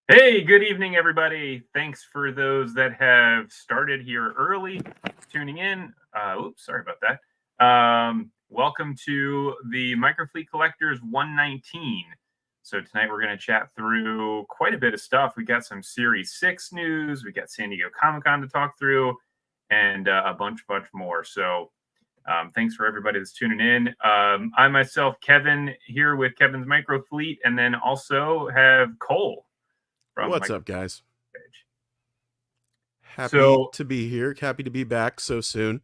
Hey, good evening, everybody. Thanks for those that have started here early, tuning in. Oops, sorry about that. Welcome to the Microfleet Collectors 119. So tonight we're going to chat through quite a bit of stuff. We got some Series 6 news, we got San Diego Comic-Con to talk through, and a bunch more. So thanks for everybody that's tuning in. I myself, Kevin, here with Kevin's Microfleet, and then also have Cole from What's Microfleet. up, guys? Happy So to be here. Happy to be back so soon.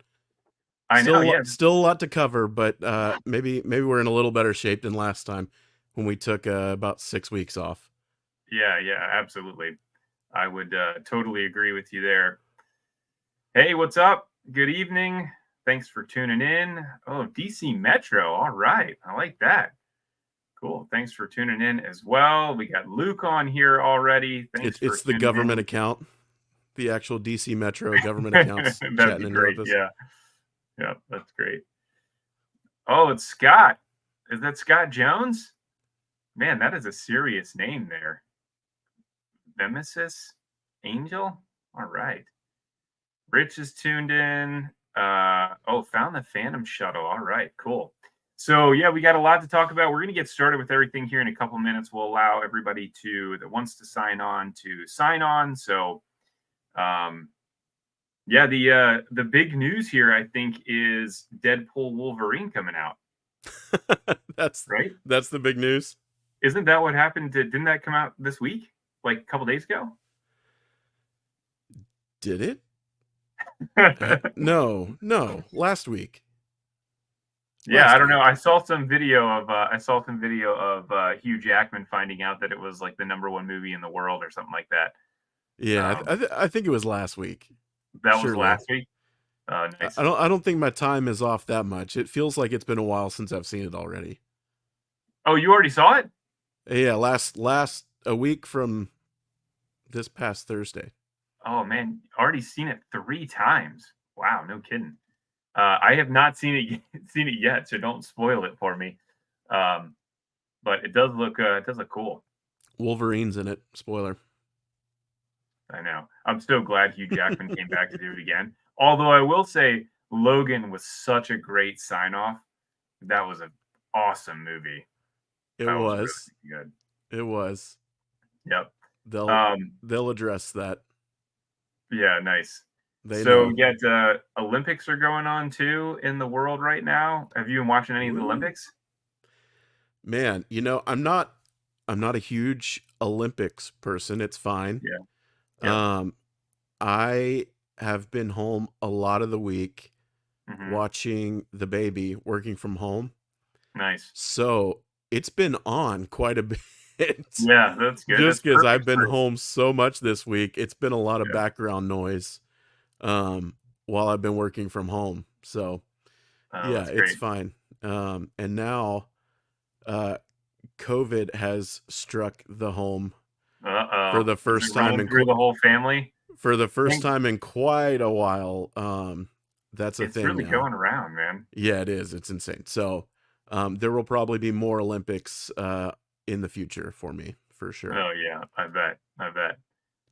I know, yeah, Still a lot to cover, but maybe we're in a little better shape than last time when we took about 6 weeks off. yeah, absolutely. I would totally agree with you there. Hey, what's up? Good evening. Thanks for tuning in. Oh, DC Metro. All right, I like that. Cool. Thanks for tuning in as well. We got Luke on here already. Thanks for It's the tuning government in. account, the actual DC Metro government accounts That'd chatting be in there great. with us. Yeah, that's great. Oh, it's Scott. Is that Scott Jones? Man, that is a serious name there. Nemesis Angel. All right. Rich is tuned in. Found the Phantom Shuttle. All right, cool. So yeah, we got a lot to talk about. We're gonna get started with everything here in a couple minutes. We'll allow everybody that wants to sign on to sign on. So yeah, the big news here, I think, is Deadpool Wolverine coming out. that's Right? that's the big news. Isn't that what happened? Didn't that come out this week? Like a couple days ago? Did it? No, last week. Yeah, I Last don't know. week. I saw some video of Hugh Jackman finding out that it was like the number one movie in the world or something like that. Yeah, Um, I think it was last week. that was Surely. last week. Nice. I don't think my time is off that much. It feels like it's been a while since I've seen it already. Oh, you already saw it? Yeah, last a week from this past Thursday. Oh man, already seen it 3 times. Wow, no kidding. I have not seen seen it yet, so don't spoil it for me. Um, but it does look cool. Wolverine's in it. Spoiler. I know. I'm so glad Hugh Jackman came back to do it again. Although I will say Logan was such a great sign off. That was an awesome movie. It That was was. really good. It was. Yep. They'll Um, they'll address that. yeah, nice. They So know. yet Olympics are going on too in the world right now. Have you been watching any of the Woo. Olympics? Man, I'm not a huge Olympics person. It's fine. Yeah. Yep. Um I have been home a lot of the week Hmm. watching the baby working from home. Nice. So, it's been on quite a bit. Yeah, that's good. Just That's because perfect I've been for home so much this week, it's been a lot of yeah. background noise while I've been working from home. So Oh, yeah, that's it's great. fine. And now uh, COVID has struck the home for Uh-oh. the Is it first time rolling through the whole family? for the first Think time in quite a while. That's a it's thing really now. going around, man. Yeah, it is. It's insane. So there will probably be more Olympics in the future for me for sure. Oh yeah, I bet. I bet.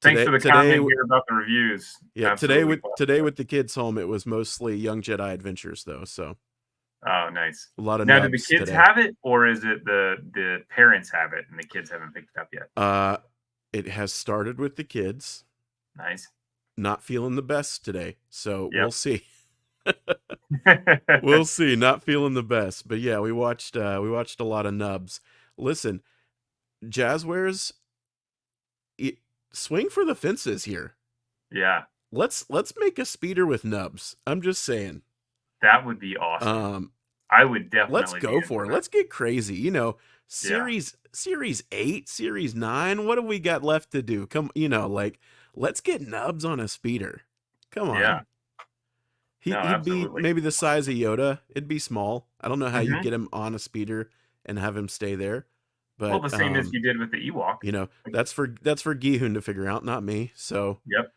Thanks Today for the today comment here about the reviews. Yeah, Absolutely. today with the kids home, it was mostly Young Jedi Adventures though, so Oh, nice. a lot of Now, do the nubs kids today. have it, or is it the parents have it and the kids haven't picked it up yet? Uh, it has started with the kids, Nice. not feeling the best today, so we'll Yep. see. We'll see. Not feeling the best, but yeah, we watched a lot of nubs. Listen, Jazzwares, it, swing for the fences here. Yeah, Let's make a speeder with nubs. I'm just saying. that would be awesome. Um, I would let's definitely be go in for for it. that. Let's get crazy. Yeah, Series 8, Series 9, what have we got left to do? Like let's get Nubs on a speeder. Come yeah. on. No, He'd be absolutely. maybe the size of Yoda. It'd be small. I don't know how you Hmm. get him on a speeder and have him stay there. Well, But the same as you did with the Ewok. Like, that's for Gihun to figure out, not me. So yep,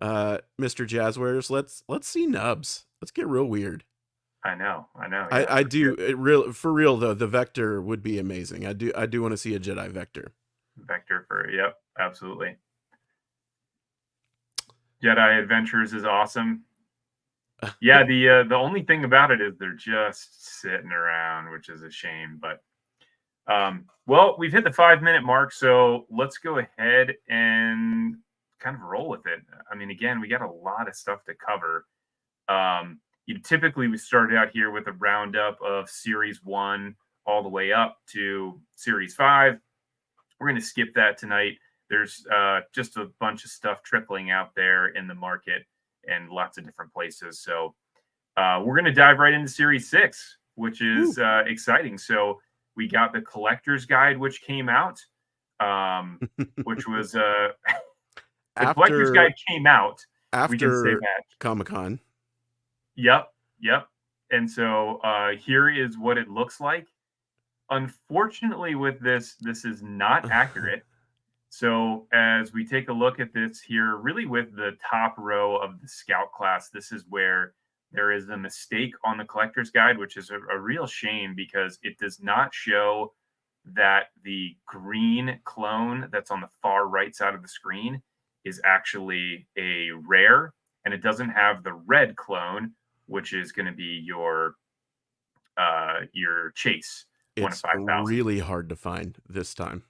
Mr. Jazzwares, let's see Nubs. Let's get real weird. I know. I know. Yeah, I for sure. do it real for real though. The Vector would be amazing. I do want to see a Jedi Vector. Vector for, yep, absolutely. Jedi Adventures is awesome. Yeah, the only thing about it is they're just sitting around, which is a shame. But well, we've hit the 5 minute mark, so let's go ahead and kind of roll with it. I mean, again, we got a lot of stuff to cover. Typically we started out here with a roundup of Series 1 all the way up to Series 5. We're going to skip that tonight. There's just a bunch of stuff trickling out there in the market and lots of different places. So we're going to dive right into Series 6, which is exciting. So we got the Collector's Guide, which came out, which was the Collector's Guide came out. We can say after that. Comic-Con. Yep. And so here is what it looks like. Unfortunately, with this is not accurate. So as we take a look at this here, really with the top row of the Scout class, this is where there is a mistake on the Collector's Guide, which is a real shame because it does not show that the green clone that's on the far right side of the screen is actually a rare, and it doesn't have the red clone, which is going to be your chase. It's 1 of 5,000. really hard to find this time.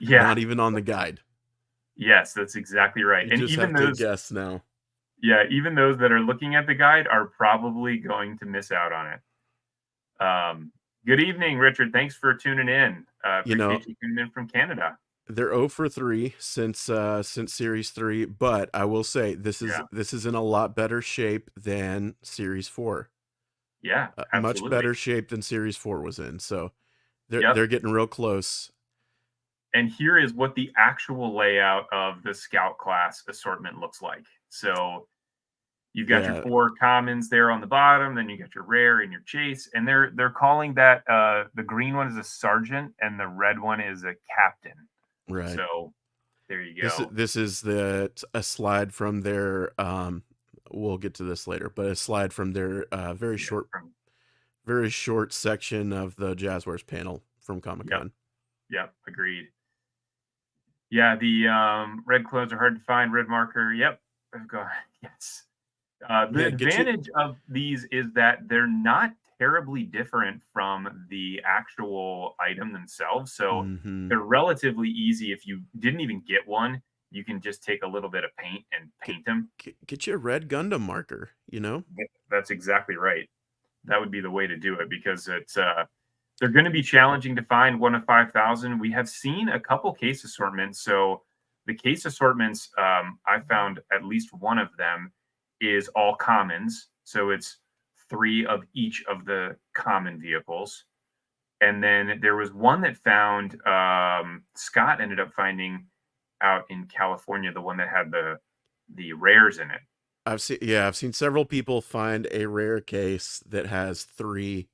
Yeah. Not even on the guide. Yes, that's exactly right. You and just even have those to guess now. Yeah, even those that are looking at the guide are probably going to miss out on it. Good evening, Richard. Thanks for tuning in. Appreciate you tuning in from Canada. They're 0 for 3 since Series 3, but I will say this is in a lot better shape than Series 4. Yeah, absolutely. Much better shape than Series 4 was in. So they're getting real close. And here is what the actual layout of the Scout class assortment looks like. So you've got your 4 commons there on the bottom, then you got your rare and your chase, and they're calling that the green one is a sergeant and the red one is a captain. Right. So there you go. This is a slide from their we'll get to this later, but a slide from their very short section of the Jazzwares panel from Comic-Con. Yep, agreed. Yeah, the red clones are hard to find. Red marker. Yep. Yes. The advantage of these is that they're not terribly different from the actual item themselves. So they're relatively easy. If you didn't even get one, you can just take a little bit of paint and paint them. Get you a red Gundam marker, That's exactly right. That would be the way to do it because it's they're going to be challenging to find 1 of 5,000. We have seen a couple case assortments. So the case assortments, I found at least one of them is all commons. So it's 3 of each of the common vehicles. And then there was one that found Scott ended up finding out in California, the one that had the rares in it. I've seen several people find a rare case that has three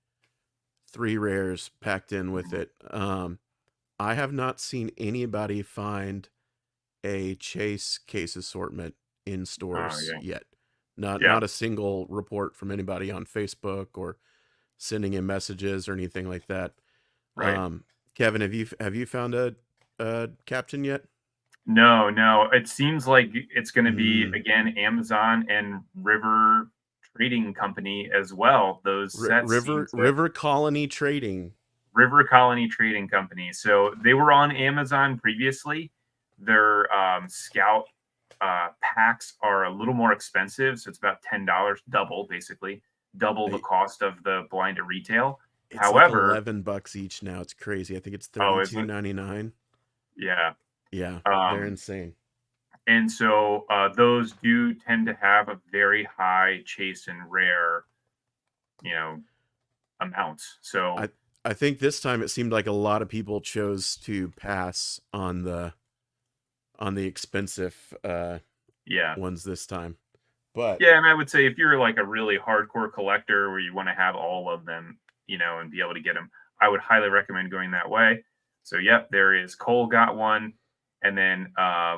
rares packed in with it. I have not seen anybody find a chase case assortment in stores yet. Not a single report from anybody on Facebook or sending in messages or anything like that. Right. Kevin, have you found a captain yet? No. It seems like it's going to be again Amazon and River Trading Company as well. Those sets River Colony Trading Company. So they were on Amazon previously. Their Scout packs are a little more expensive, so it's about $10, double the cost of the blind at retail. It's however, like $11 each now. It's crazy. I think it's $32.99. Yeah, they're insane. And so those do tend to have a very high chase and rare, amounts. So I think this time it seemed like a lot of people chose to pass on the expensive ones this time. But yeah, and I would say if you're like a really hardcore collector where you want to have all of them, and be able to get them, I would highly recommend going that way. So yep, there is Cole got one, and then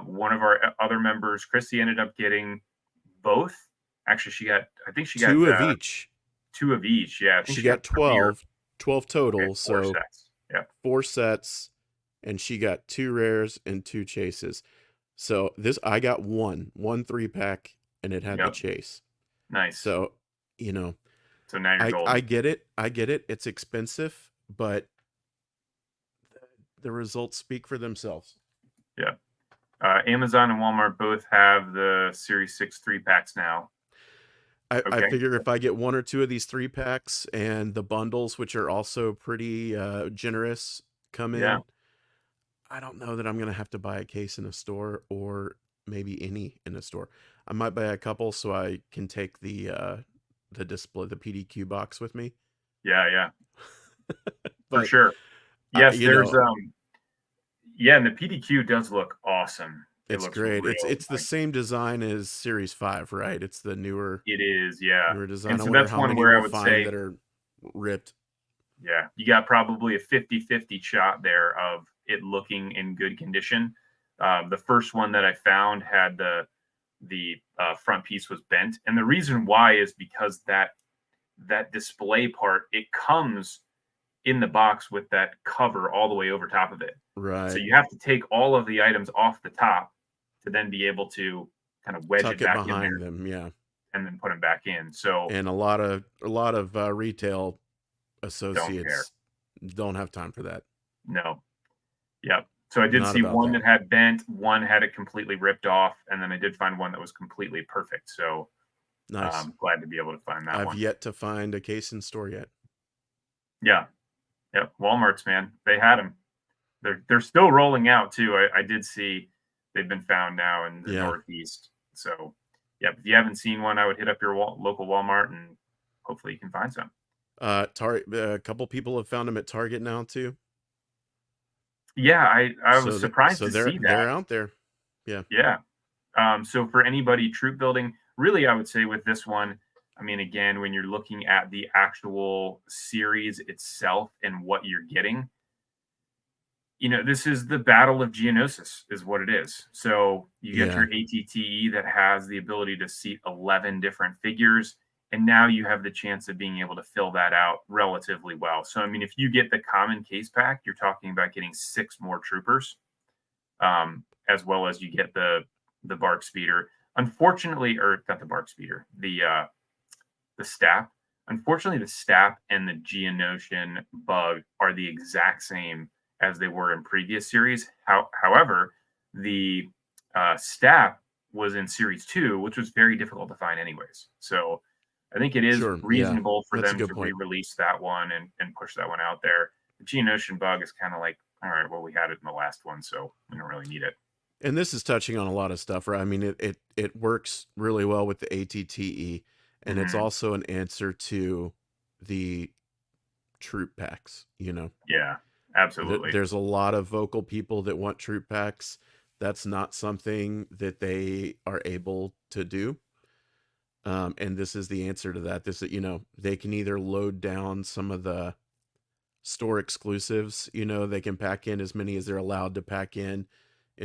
one of our other members, Christy, ended up getting both. Actually, she got 2 of each. 2 of each. Yeah, I think she got 12 total. Okay, 4 so sets. Yeah, 4 sets, and she got 2 rares and 2 chases. So I got one 3-pack, and it had the Yep. chase. Nice. So, you know, So now you're I golden. get it. I get it. It's expensive, but the results speak for themselves. Yeah. Amazon and Walmart both have the Series 6 3-packs now. I Okay. figure if I get 1 or 2 of these 3-packs and the bundles, which are also pretty generous, come Yeah. in, I don't know that I'm gonna have to buy a case in a store, or maybe any in a store. I might buy a couple so I can take the display, the PDQ box with me. Yeah. Yeah. For But sure. Yes, you there's know, yeah, and the PDQ does look awesome. It it's looks great. really It's the nice. same design as Series 5, right? It's the It is, yeah. newer design. And I so wonder that's how one many where I we'll would find say, that are ripped. yeah, you got probably a 50-50 shot there of it looking in good condition. The first one that I found had the front piece was bent, and the reason why is because that display part, it comes in the box with that cover all the way over top of it. So Right. you have to take all of the items off the top to then be able to kind of wedge Tuck it it back in behind there them, yeah. and then put them back in. So And a lot of retail don't care. associates don't have time for that. No. Yep. So I did Not see about one that. that had bent, one had it completely ripped off, and then I did find one that was completely perfect. So Nice. glad to be able to find that I've one. yet to find a case in store yet. Yeah. Yep. Walmart's, man, they had them. They're still rolling out too. I did see they've been found now in the Yeah. Northeast. So, yeah, if you haven't seen one, I would hit up your local Walmart and hopefully you can find some. A couple people have found them at Target now too. Yeah, I was surprised So to see they're that. out there. Yeah. Yeah. So for anybody troop building, really, I would say with this one, I mean, again, when you're looking at the actual series itself and what you're getting, this is the battle of Geonosis, is what it is. So you get Yeah. your ATTE that has the ability to seat 11 different figures. And now you have the chance of being able to fill that out relatively well. So, I mean, if you get the common case pack, you're talking about getting 6 more troopers, as well as you get the bark speeder. Unfortunately, or not the bark speeder, the staff. Unfortunately, the staff and the Geonosian bug are the exact same as they were in previous series. However, the staff was in series 2, which was very difficult to find, anyways. So I think it is Sure. Yeah. reasonable for That's a them good to point. re-release that one and push that one out there. The Geonosian bug is kind of like, all right, well, we had it in the last one, so we don't really need it. And this is touching on a lot of stuff, right? I mean, it works really well with the ATTE, and it's Hmm. also an answer to the troop packs. Yeah, absolutely. There's a lot of vocal people that want troop packs. That's not something that they are able to do. And this is the answer to that. They can either load down some of the store exclusives. They can pack in as many as they're allowed to pack in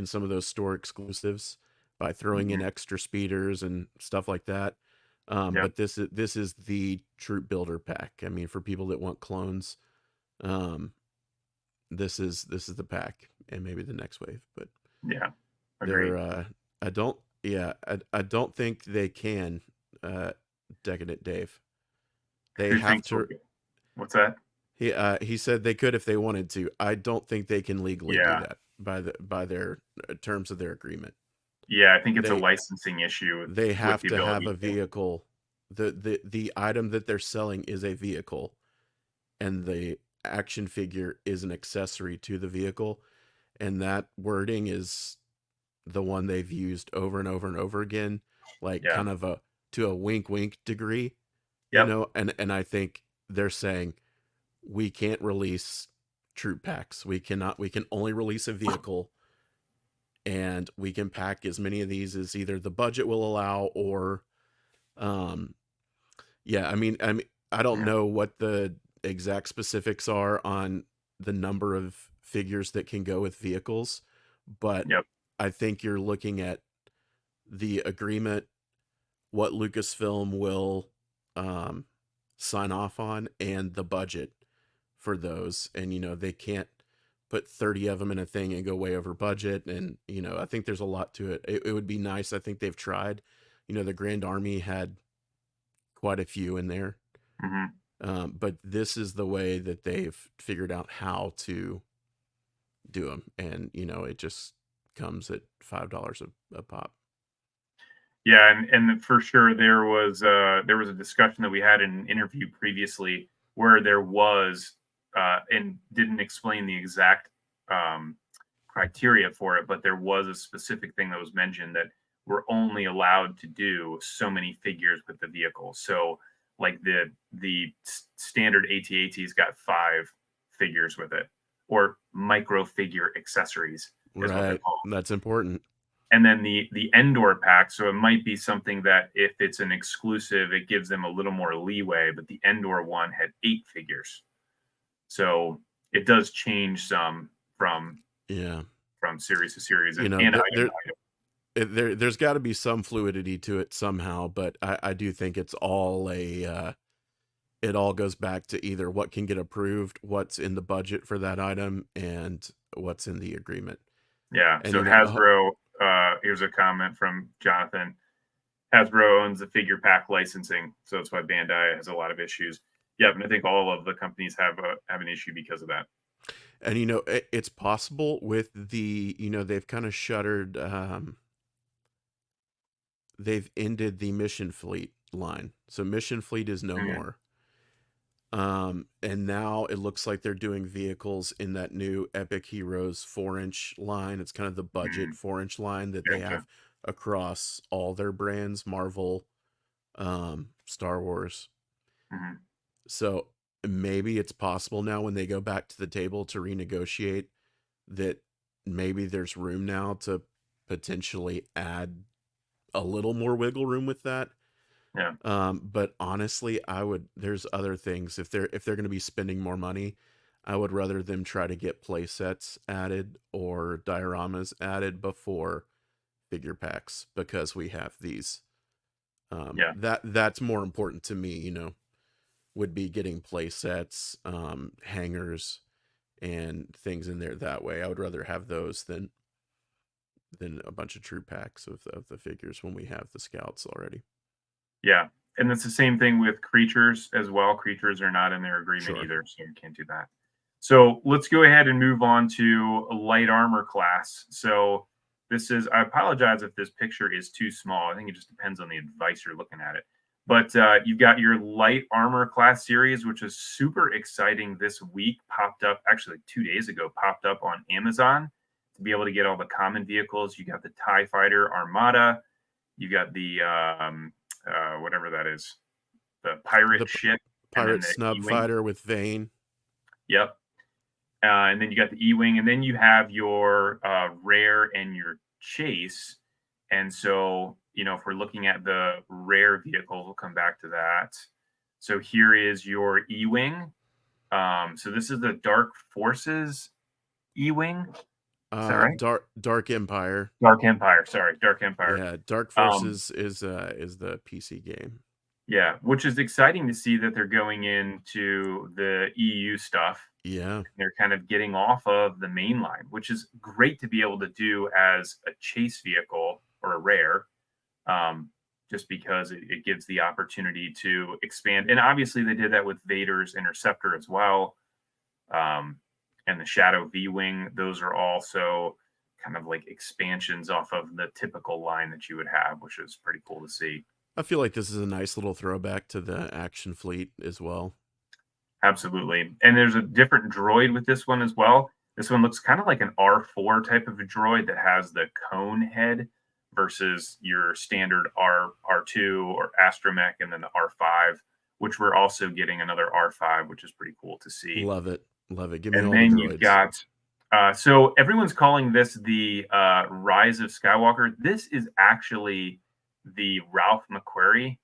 some of those store exclusives by throwing in Hmm. extra speeders and stuff like that. Yep. But this is the troop builder pack. I mean, for people that want clones, um, this is the pack, and maybe the next wave. But Yeah. they're Agreed. I don't yeah I don't think they can, uh, Decadent Dave. They Who have thinks we'll to. get? What's that? He said they could if they wanted to. I don't think they can legally do Yeah. that by their terms of their agreement. Yeah, I think it's a They licensing issue they with have the to have ability a to. vehicle. The item that they're selling is a vehicle, and the action figure is an accessory to the vehicle, and that wording is the one they've used over and over and over again, like Yeah. kind of a to a wink wink degree, Yep. and I think they're saying we can't release troop packs. We can only release a vehicle, and we can pack as many of these as either the budget will allow, or um yeah, I don't Yeah. know what the exact specifics are on the number of figures that can go with vehicles, but Yep. I think you're looking at the agreement, what Lucasfilm will um, sign off on, and the budget for those. And they can't put 30 of them in a thing and go way over budget. And, I think there's a lot to it. It would be nice. I think they've tried. The Grand Army had quite a few in there. Hmm. But this is the way that they've figured out how to do them. And, it just comes at $5 a pop. Yeah, and for sure there was a discussion that we had in an interview previously where there was and didn't explain the exact um, criteria for it, but there was a specific thing that was mentioned that we're only allowed to do so many figures with the vehicle. So like the standard AT-AT's got 5 figures with it, or micro figure accessories is what they're Right. called. That's important. And then the Endor pack, so it might be something that if it's an exclusive, it gives them a little more leeway, but the Endor one had 8 figures. So it does change some Yeah. from series to series and, There, item there, to item. there's got to be some fluidity to it somehow, but I do think it's all it all goes back to either what can get approved, what's in the budget for that item, and what's in the agreement. Yeah. And So Hasbro, here's a comment from Jonathan. Hasbro owns the figure pack licensing, so that's why Bandai has a lot of issues. Yeah, and I think all of the companies have an issue because of that. and it's possible with the they've kind of shuttered, they've ended the Mission Fleet line, so Mission Fleet is no Mm-hmm. more. And now it looks like they're doing vehicles in that new Epic Heroes 4-inch line. It's kind of the budget 4-inch line that they Gotcha. have across all their brands, Marvel, Star Wars. Mm-hmm. So maybe it's possible now when they go back to the table to renegotiate that maybe there's room now to potentially add a little more wiggle room with that. Yeah. But honestly, there's other things. If they're going to be spending more money, I would rather them try to get play sets added or dioramas added before figure packs, because we have these. Yeah. That's more important to me, would be getting play sets, hangers, and things in there that way. I would rather have those than a bunch of true packs of the figures when we have the scouts already. Yeah. And it's the same thing with creatures as well. Creatures are not in their agreement Sure. either, so you can't do that. So let's go ahead and move on to a light armor class. So I apologize if this picture is too small. I think it just depends on the device you're looking at it. But you've got your light armor class series, which is super exciting this week, popped up actually 2 days ago, popped up on Amazon to be able to get all the common vehicles. You got the TIE Fighter Armada, you got the whatever that is, the pirate The ship, and then pirate the snub E-wing. fighter with Vane. Yep. And then you got the E-wing, and then you have your rare and your chase. And so, if we're looking at the rare vehicles, we'll come back to that. So here is your E-wing. So this is the Dark Forces E-wing. Is that right? Dark Empire. Dark Empire. Sorry, Dark Empire. Yeah, Dark Um, Forces is the PC game. yeah, which is exciting to see that they're going into the EU stuff. Yeah. They're kind of getting off of the main line, which is great to be able to do as a chase vehicle or a rare, just because it gives the opportunity to expand. And obviously, they did that with Vader's Interceptor as well, and the Shadow V Wing. Those are also kind of like expansions off of the typical line that you would have, which is pretty cool to see. I feel like this is a nice little throwback to the action fleet as well. Absolutely. And there's a different droid with this one as well. This one looks kind of like an R4 type of a droid that has the cone head versus your standard R2 or Astromech, and then the R5, which we're also getting another R5, which is pretty cool to see. Love it. Love it. Give me And all the then you've droids. got so everyone's calling this the Rise of Skywalker. This is actually the Ralph McQuarrie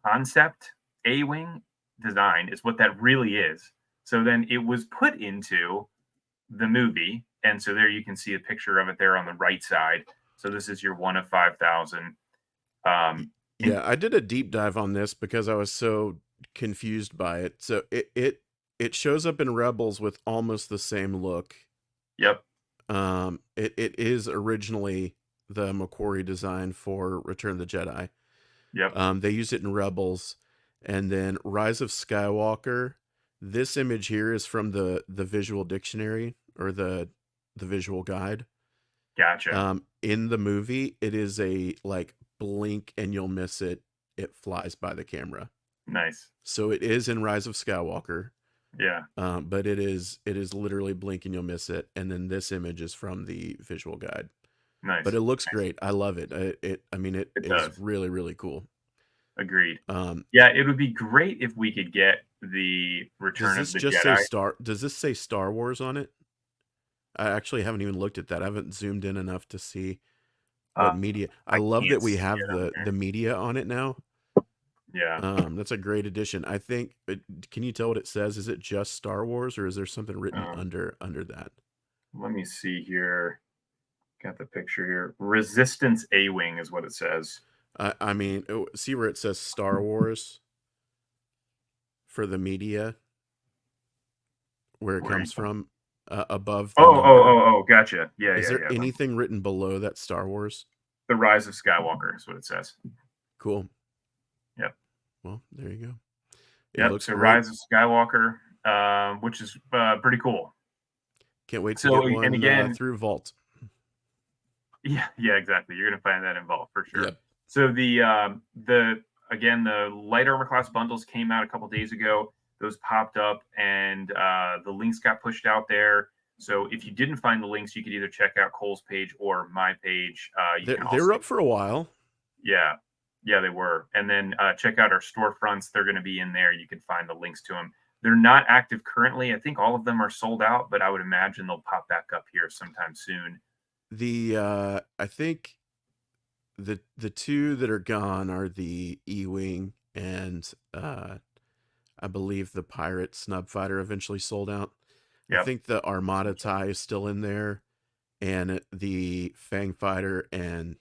concept A-wing design is what that really is. So then it was put into the movie, and so there you can see a picture of it there on the right side. So this is your one of 5,000. Yeah, I did a deep dive on this because I was so confused by it. So it it shows up in Rebels with almost the same look. Yep. It is originally the McQuarrie design for Return of the Jedi. Yep. They used it in Rebels, and then Rise of Skywalker. This image here is from the visual dictionary, or the visual guide. Gotcha. In the movie, it is a like blink and you'll miss it. It flies by the camera. Nice. So it is in Rise of Skywalker. Yeah. But it is literally blink and you'll miss it. And then this image is from the visual guide. But Nice. it looks great. I love it. I mean, it It is does. really, really cool. Agreed. Um, Yeah, it would be great if we could get the does Return of this the just say Jedi. Does this say Star Wars on it? I actually haven't even looked at that. I haven't zoomed in enough to see what media. I I love can't that we see have it on the there. media on it now. Yeah. That's a great addition. I think. Can you tell what it says? Is it just Star Wars, or is there something written Um, under that? Let me see here. Got the picture here. Resistance A-Wing is what it says. I mean, see where it says Star Wars for the media, where it Where are comes you? from, above Oh, the oh, number. oh, oh, gotcha. Yeah, Is yeah, there yeah. anything written below that Star Wars? The Rise of Skywalker is what it says. Cool. Yep. Well, there you go. It Yep. looks So great. Rise of Skywalker, which is pretty cool. Can't wait to So, get and one again, through Vault. yeah, exactly. You're gonna find that involved for sure. Yep. So the again the light armor class bundles came out a couple days ago. Those popped up, and the links got pushed out there. So if you didn't find the links, you could either check out Cole's page or my page. You can They were also, up for a while. yeah, yeah, they were. And then check out our storefronts. They're going to be in there. You can find the links to them. They're not active currently. I think all of them are sold out, but I would imagine they'll pop back up here sometime soon. I think the two that are gone are the E-wing and I believe the pirate snub fighter eventually sold out. I Yep. think the Armada tie is still in there, and the Fang fighter and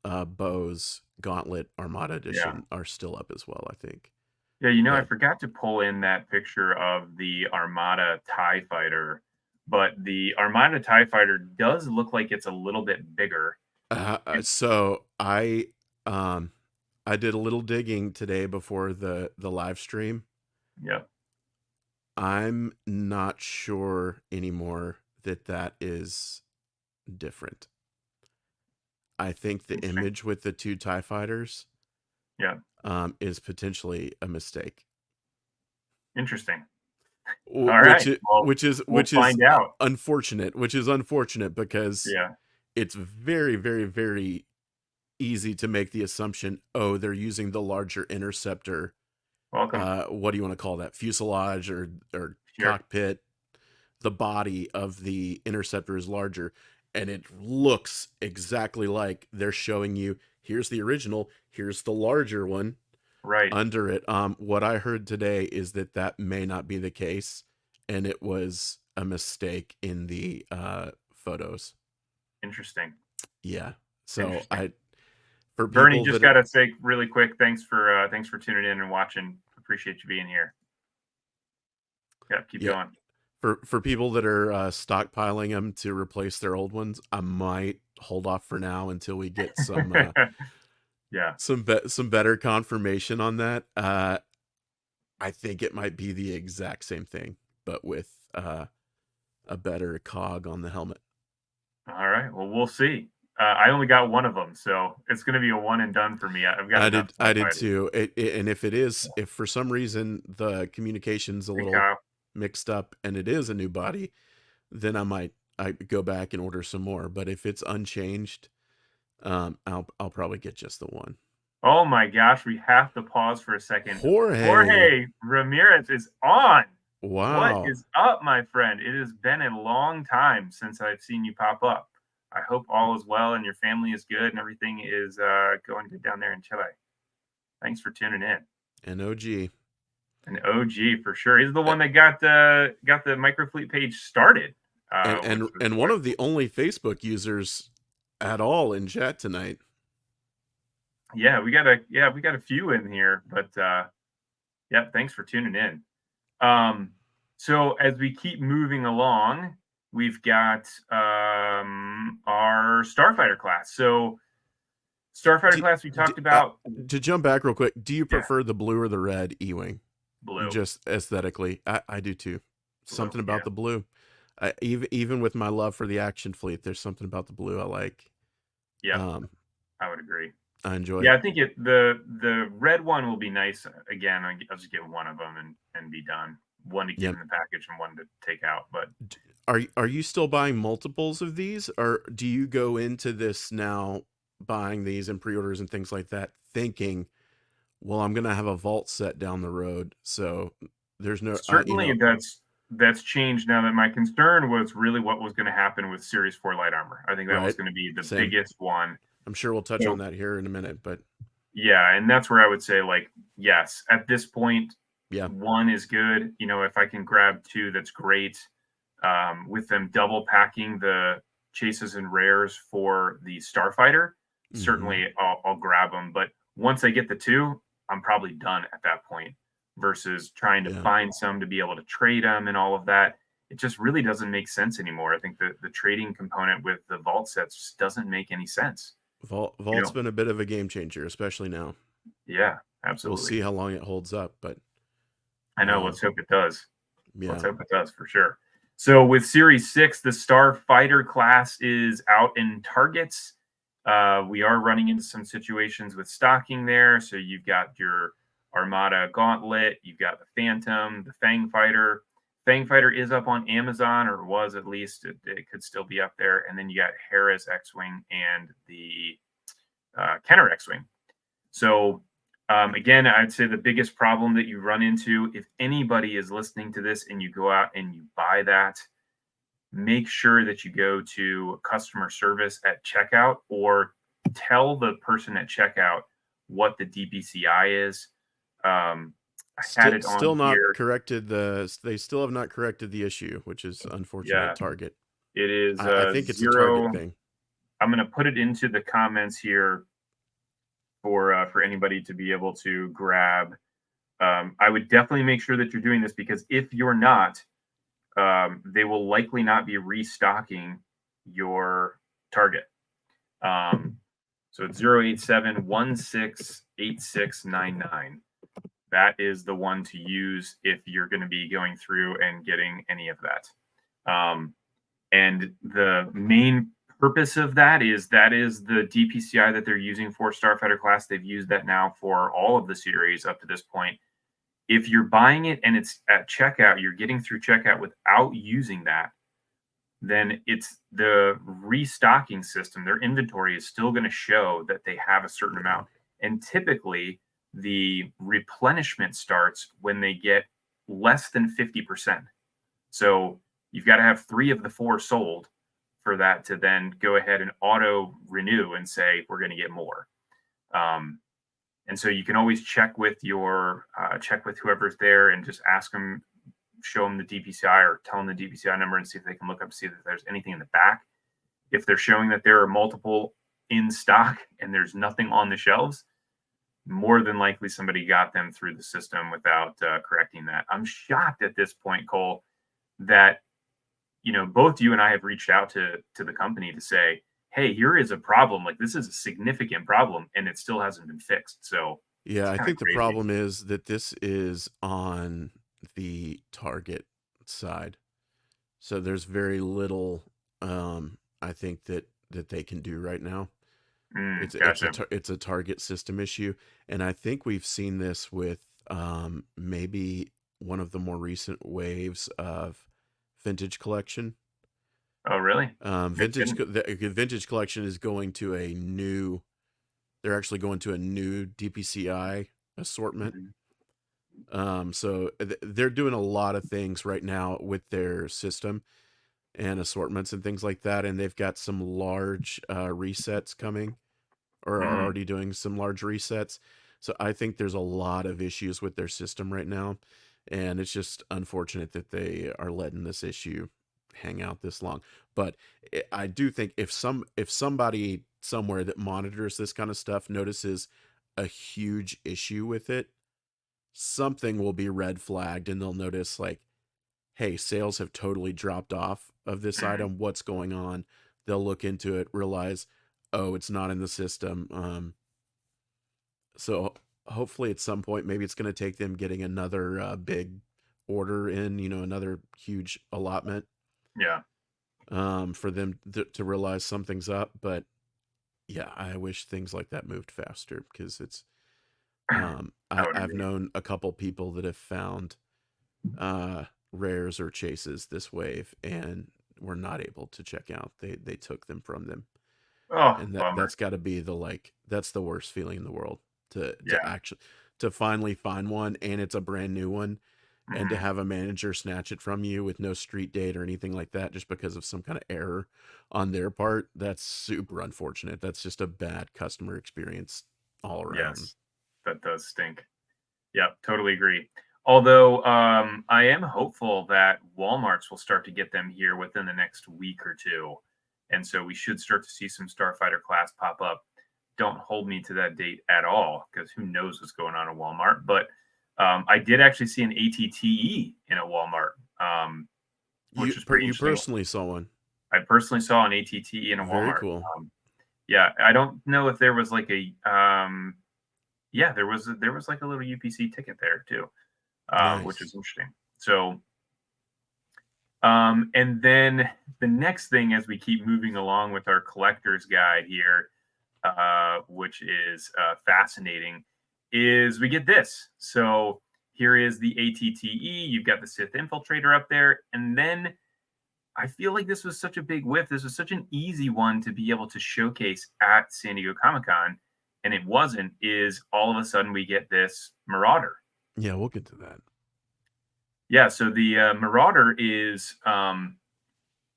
Bo's Gauntlet Armada Yeah. edition are still up as well, I think. Yeah, you know, I But forgot to pull in that picture of the Armada TIE fighter, but the Armada TIE fighter does look like it's a little bit bigger. so I did a little digging today before the live stream. Yep. I'm not sure anymore that is different. I think the Interesting. image with the two TIE fighters Yeah. is potentially a mistake. Interesting. All right. Well, which is we'll find out. unfortunate. Which is unfortunate because Yeah. it's very, very, very easy to make the assumption, oh, they're using the larger interceptor. Welcome. What do you want to call that? Fuselage or Sure. cockpit. The body of the interceptor is larger, and it looks exactly like they're showing you, here's the original, here's the larger one Right. under it. What I heard today is that may not be the case, and it was a mistake in the photos. Interesting. Yeah. So Interesting. for Bernie, people just that got to say really quick, thanks for tuning in and watching. Appreciate you being here. Yeah, keep yeah, going. for people that are stockpiling them to replace their old ones, I might hold off for now until we get some Yeah. some better confirmation on that. I think it might be the exact same thing, but with a better cog on the helmet. All right. Well, we'll see. I only got one of them, so it's going to be a one and done for me. I've got enough. I did too. And if for some reason the communication's a Hey, little Kyle. mixed up and it is a new body, then I go back and order some more. But if it's unchanged, I'll probably get just the one. Oh my gosh, we have to pause for a second. Jorge Jorge Ramirez is on. What wow. is up, my friend? It has been a long time since I've seen you pop up. I hope all is well and your family is good and everything is going good down there in Chile. Thanks for tuning in. An OG. An OG for sure. He's the one that got the microfleet page started. And one of the only Facebook users at all in chat tonight. Yeah, we got a few in here, but Yep. Thanks for tuning in. So as we keep moving along, we've got our Starfighter class. So Starfighter Do, class we do, talked about. to jump back real quick, do you Yeah, prefer the blue or the red E-wing? blue, Just aesthetically, I do too. blue. Something Yeah, about the blue. Even with my love for the action fleet, there's something about the blue I like. yep, Um, I would agree. I enjoy. Yeah, I think the red one will be nice. Again, I'll just get one of them and be done. One to keep Yep. in the package and one to take out. But Are you still buying multiples of these, or do you go into this now buying these and pre-orders and things like that, thinking, well, I'm gonna have a vault set down the road, so there's no, certainly that's changed now. That my concern was really what was going to happen with Series 4 light armor. I think that was right? going to be the Same. biggest one. I'm sure we'll touch on So that here in a minute, but yeah, and that's where I would say, like, yes, at this point, yeah. one is good. If I can grab two, that's great. With them double packing the chases and rares for the Starfighter, Mm-hmm. certainly I'll grab them. But once I get the two, I'm probably done at that point. Versus trying to Yeah. find some to be able to trade them and all of that, it just really doesn't make sense anymore. I think the trading component with the vault sets just doesn't make any sense. You Vault's know, been a bit of a game changer, especially now. yeah, We'll absolutely. see how long it holds up, but I know. um, Let's hope it does. Let's yeah. hope it does for sure. So with Series 6, the Starfighter class is out in targets. We are running into some situations with stocking there. So you've got your Armada Gauntlet, you've got the Phantom, the Fang Fighter. Fang Fighter is up on Amazon, or was at least. It could still be up there. And then you got Hera's X-Wing and the Kenner X-Wing. So again, I'd say the biggest problem that you run into, if anybody is listening to this and you go out and you buy that, make sure that you go to customer service at checkout or tell the person at checkout what the DPCI is. I had it Still on not here. corrected the. They still have not corrected the issue, which is unfortunate Yeah, at Target. it is I think it's a Target 0. thing. I'm going to put it into the comments here for anybody to be able to grab. I would definitely make sure that you're doing this, because if you're not, they will likely not be restocking your target. So it's 087168699. That is the one to use if you're going to be going through and getting any of that. And the main purpose of that is the DPCI that they're using for Starfighter class. They've used that now for all of the series up to this point. If you're buying it and it's at checkout, you're getting through checkout without using that, then it's the restocking system. Their inventory is still going to show that they have a certain Yeah. amount. And typically, the replenishment starts when they get less than 50%. So you've got to have 3 of the 4 sold for that to then go ahead and auto renew and say, we're going to get more. And so you can always check with whoever's there and just ask them, show them the DPCI or tell them the DPCI number and see if they can look up, see if there's anything in the back. If they're showing that there are multiple in stock and there's nothing on the shelves, more than likely somebody got them through the system without correcting that. I'm shocked at this point, Cole, that both you and I have reached out to the company to say, hey, here is a problem. Like, this is a significant problem, and it still hasn't been fixed. So Yeah, it's I kind of think the crazy. problem is that this is on the Target side. So there's very little I think that they can do right now. Gotcha. It's a Target system issue, and I think we've seen this with maybe one of the more recent waves of Vintage Collection. Oh, really? The Vintage Collection is going to a new. They're actually going to a new DPCI assortment. Mhm. So they're doing a lot of things right now with their system and assortments and things like that. And they've got some large resets coming, or are Mhm. already doing some large resets. So I think there's a lot of issues with their system right now. And it's just unfortunate that they are letting this issue hang out this long. But I do think if somebody somewhere that monitors this kind of stuff notices a huge issue with it, something will be red flagged and they'll notice like, hey, sales have totally dropped off of this Mhm. item. What's going on? They'll look into it, realize, oh, it's not in the system. So hopefully at some point, maybe it's going to take them getting another big order in, another huge allotment Yeah. for them to realize something's up. But yeah, I wish things like that moved faster because I would I've agree. known a couple people that have found uh, rares or chases this wave and were not able to check out. They took them from them, Oh, and bummer. that's got to be that's the worst feeling in the world to Yeah. actually to finally find one and it's a brand new one and to Mhm. have a manager snatch it from you with no street date or anything like that just because of some kind of error on their part. That's super unfortunate. That's just a bad customer experience all around. Yes, that does stink. Yep, totally agree. Although I am hopeful that Walmart's will start to get them here within the next week or two, and so we should start to see some Starfighter class pop up. Don't hold me to that date at all, because who knows what's going on at Walmart. But I did actually see an ATTE in a Walmart, which is pretty You interesting. personally saw one. I personally saw an ATTE in a Very Walmart. cool. Yeah, I don't know if there was like a yeah, there was like a little UPC ticket there too, which Nice. is interesting. So, and then the next thing, as we keep moving along with our collector's guide here, which is fascinating, is we get this. So here is the ATTE. You've got the Sith Infiltrator up there, and then I feel like this was such a big whiff. This was such an easy one to be able to showcase at San Diego Comic Con, and it wasn't. Is all of a sudden we get this Marauder. Yeah, we'll get to that. Yeah, so the Marauder is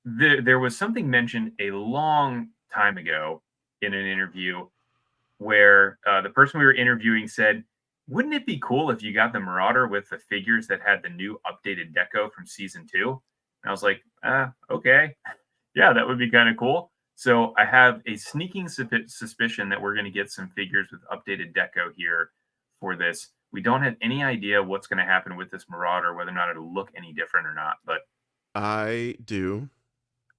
there was something mentioned a long time ago in an interview where the person we were interviewing said, "Wouldn't it be cool if you got the Marauder with the figures that had the new updated deco from season two?" And I was like, okay, yeah, that would be kind of cool. So I have a sneaking suspicion that we're going to get some figures with updated deco here for this. We don't have any idea what's going to happen with this Marauder, whether or not it'll look any different or not. But I do.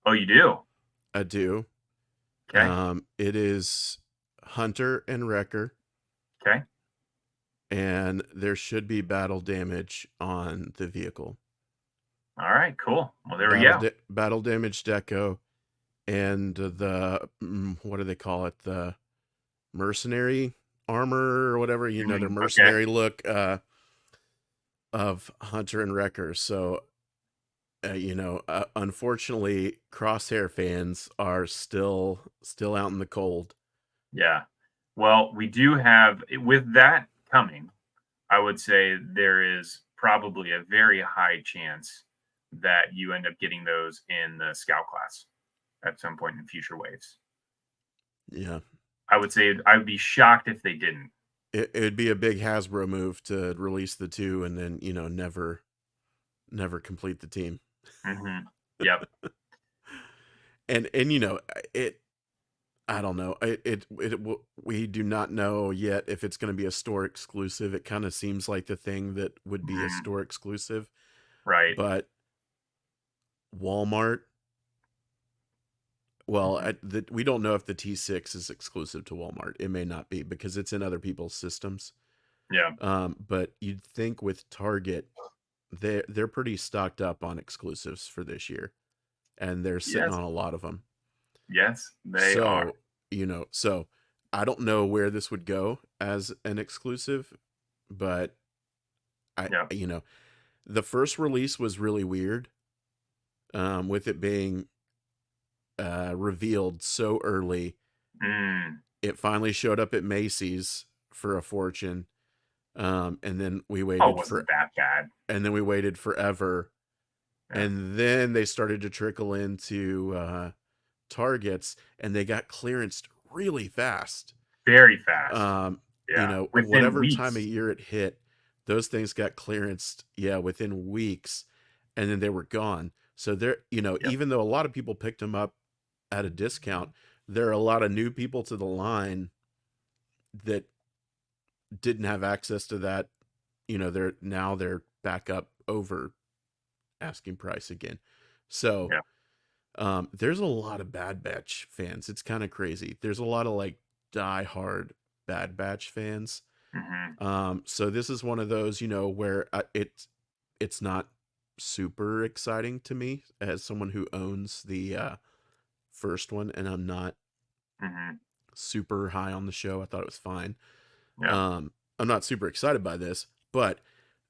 oh, you do? I do. Okay, It is Hunter and Wrecker, okay, and there should be battle damage on the vehicle. all right, cool. Well, there we go. Battle damage deco, and the what do they call it? The mercenary armor or whatever. Their Okay, mercenary look of Hunter and Wrecker. So unfortunately, Crosshair fans are still out in the cold. yeah. Well, we do have with that coming. I would say there is probably a very high chance that you end up getting those in the scout class at some point in future waves. Yeah, I would say I would be shocked if they didn't. it'd be a big Hasbro move to release the two and then never complete the team. Yep. And it. I don't know. We do not know yet if it's going to be a store exclusive. It kind of seems like the thing that would be a Mhm. store exclusive, Right. but Walmart. Well, Mhm. we don't know if the T6 is exclusive to Walmart. It may not be because it's in other people's systems. Yeah. But you'd think with Target, they're pretty stocked up on exclusives for this year, and they're sitting Yes. on a lot of them. Yes, they are. So so I don't know where this would go as an exclusive, but I Yeah. the first release was really weird, with it being revealed so early. Mm. It finally showed up at Macy's for a fortune, and then Oh, it wasn't that bad. we waited forever, Yeah. and then they started to trickle into Targets, and they got clearanced really fast. Very fast. Um, Yeah. Within whatever time of weeks. year it hit, those things got clearanced, yeah, within weeks, and then they were gone. So Yep. even though a lot of people picked them up at a discount, there are a lot of new people to the line that didn't have access to that they're back up over asking price again. So Yeah. there's a lot of Bad Batch fans. It's kind of crazy. There's a lot of like die-hard Bad Batch fans. Hmm. So this is one of those, where it's not super exciting to me as someone who owns the first one, and I'm not Hmm. super high on the show. I thought it was fine. Yeah. I'm not super excited by this, but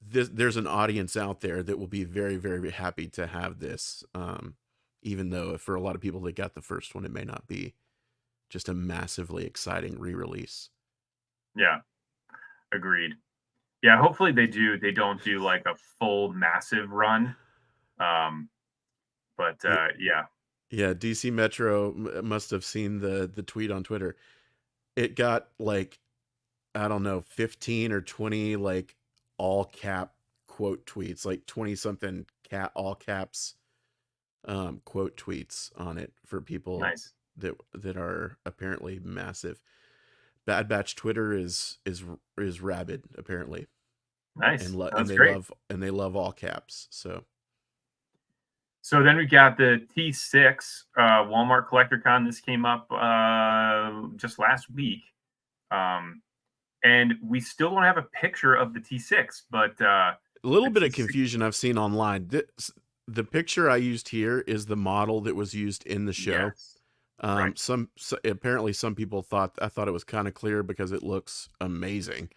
there's an audience out there that will be very, very happy to have this. Even though for a lot of people that got the first one, it may not be just a massively exciting re-release. Yeah. Agreed. Yeah. Hopefully they don't do like a full massive run. Um, but Yeah, yeah. yeah. DC Metro must have seen the tweet on Twitter. It got like, I don't know, 15 or 20 like all cap quote tweets, like 20 something all caps quote tweets on it for people Nice. that are apparently massive. Bad Batch Twitter is rabid apparently, Nice. and That's great. they love all caps. So So then we got the T6 Walmart Collector Con. This came up just last week. Um, and we still don't have a picture of the T6, but a little the bit of T6, confusion I've seen online. The picture I used here is the model that was used in the show. yes, right, Apparently some people thought I thought it was kind of clear because it looks amazing,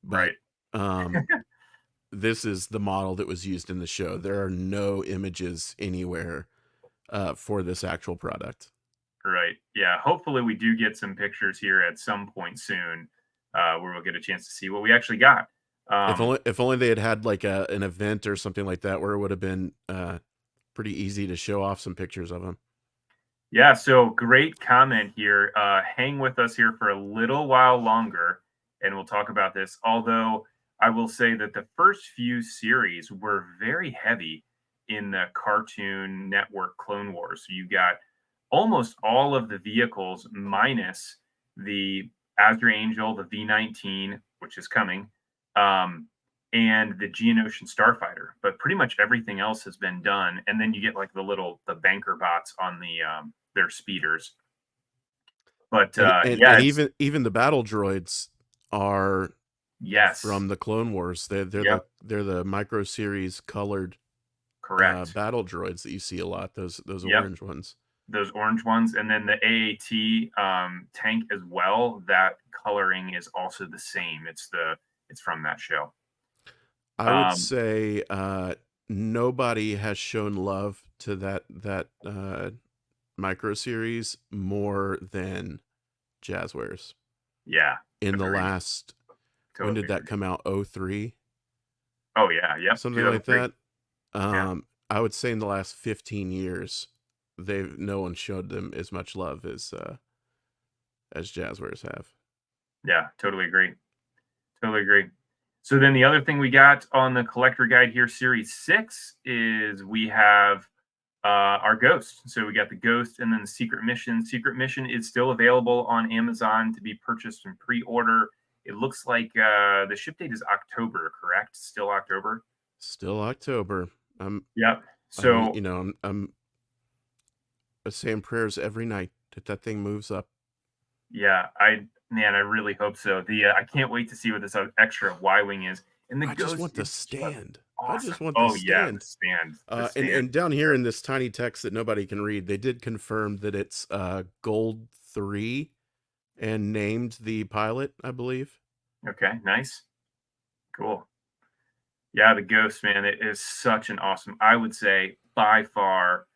but right, um, this is the model that was used in the show. There are no images anywhere for this actual product. right. Yeah, hopefully we do get some pictures here at some point soon, where we'll get a chance to see what we actually got. Um, If only they had had like an event or something like that where it would have been pretty easy to show off some pictures of them. yeah, so great comment here. Hang with us here for a little while longer, and we'll talk about this. Although I will say that the first few series were very heavy in the Cartoon Network Clone Wars. So you got almost all of the vehicles minus the Azure Angel, the V-19, which is coming, um, and the Geonosian Starfighter. But pretty much everything else has been done. And then you get like the banker bots on their speeders. But yeah, And it's even the battle droids are yes, from the Clone Wars. yep, They're the micro series colored correct, battle droids that you see a lot. Those yep, orange ones. those orange ones, and then the AAT tank as well. That coloring is also the same. It's from that show. I would Um, say nobody has shown love to that micro series more than Jazzwares. yeah, In the agreed, last, when totally did that agree. come out? 03, Oh yeah, yep, something like 2003. that. Yeah, I would say in the last 15 years, no one showed them as much love as Jazzwares have. yeah, totally agree. Totally agree. So then the other thing we got on the collector guide here, series 6, is we have our ghost. So we got the ghost and then the secret mission. Secret mission is still available on Amazon to be purchased in pre-order. It looks like the ship date is October, correct? Still October. Still October. Yep. I'm So I'm saying prayers every night that thing moves up. yeah, I really hope so. I can't wait to see what this extra Y wing is. And the I just ghost want the is just stand. I awesome. just want the Oh yeah, the stand. stand, the stand. And down here in this tiny text that nobody can read, they did confirm that it's Gold 3 and named the pilot, I believe. Okay, nice, cool. Yeah, the Ghost, man, it is such an awesome, I would say by far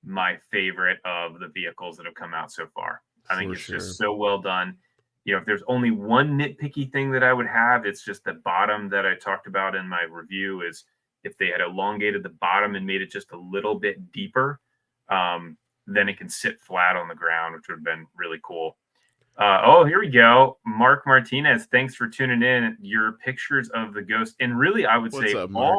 my favorite of the vehicles that have come out so far. I think For it's just sure. so well done. If there's only one nitpicky thing that I would have, it's just the bottom that I talked about in my review is if they had elongated the bottom and made it just a little bit deeper, then it can sit flat on the ground, which would have been really cool. Oh, here we go. Mark Martinez, thanks for tuning in. Your pictures of the ghost, and really, I would What's say up, Mark?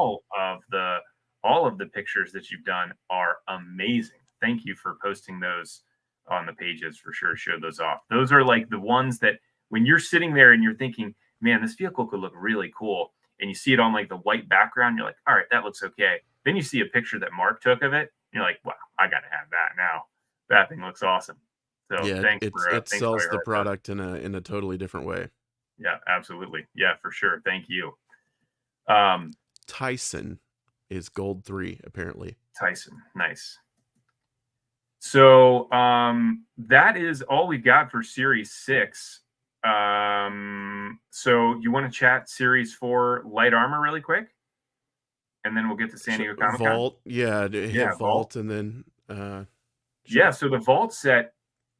all of the pictures that you've done are amazing. Thank you for posting those on the pages for sure. Show those off. Those are like the ones that when you're sitting there and you're thinking, man, this vehicle could look really cool, and you see it on like the white background. You're like, all right, that looks okay. Then you see a picture that Mark took of it. You're like, wow, I got to have that now. That thing looks awesome. So Yeah, it thanks for all sells your the hard work. product in a totally different way. Yeah, absolutely. Yeah, for sure. Thank you. Um, Tyson is gold 3 apparently. Tyson, nice. So that is all we've got for Series 6. So you want to chat Series 4 light armor really quick? And then we'll get to San Diego Comic Con? Vault, yeah, hit Yeah, Vault. Vault and then Yeah, sure. so the Vault set,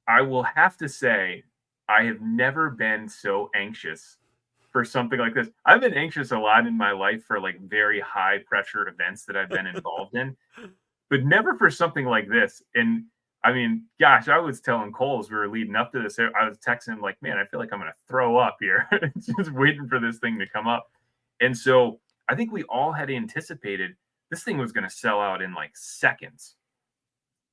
I will have to say, I have never been so anxious for something like this. I've been anxious a lot in my life for like very high pressure events that I've been involved in, but never for something like this. And I mean, gosh, I was telling Cole as we were leading up to this, I was texting him like, man, I feel like I'm going to throw up here, just waiting for this thing to come up. And so I think we all had anticipated this thing was going to sell out in like seconds,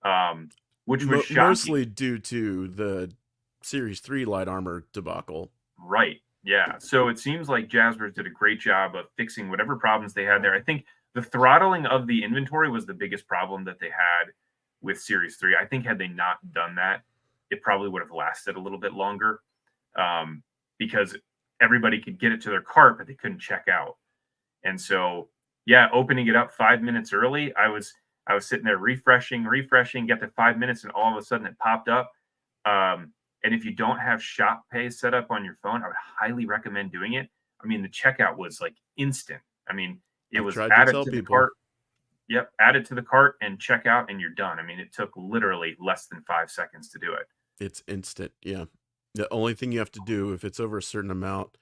um, which was shocking. Mostly due to the Series 3 light armor debacle. Right. Yeah. So it seems like Jazzers did a great job of fixing whatever problems they had there. I think the throttling of the inventory was the biggest problem that they had with Series 3. I think had they not done that, it probably would have lasted a little bit longer, because everybody could get it to their cart, but they couldn't check out. And so, yeah, opening it up 5 minutes early, I was sitting there refreshing, get to 5 minutes, and all of a sudden it popped up. And if you don't have Shop Pay set up on your phone, I would highly recommend doing it. I mean, the checkout was like instant. I mean, it I've was tried to added tell to the people cart. Yep, add it to the cart and check out, and you're done. I mean, it took literally less than 5 seconds to do it. it's instant. Yeah. The only thing you have to do if it's over a certain amount,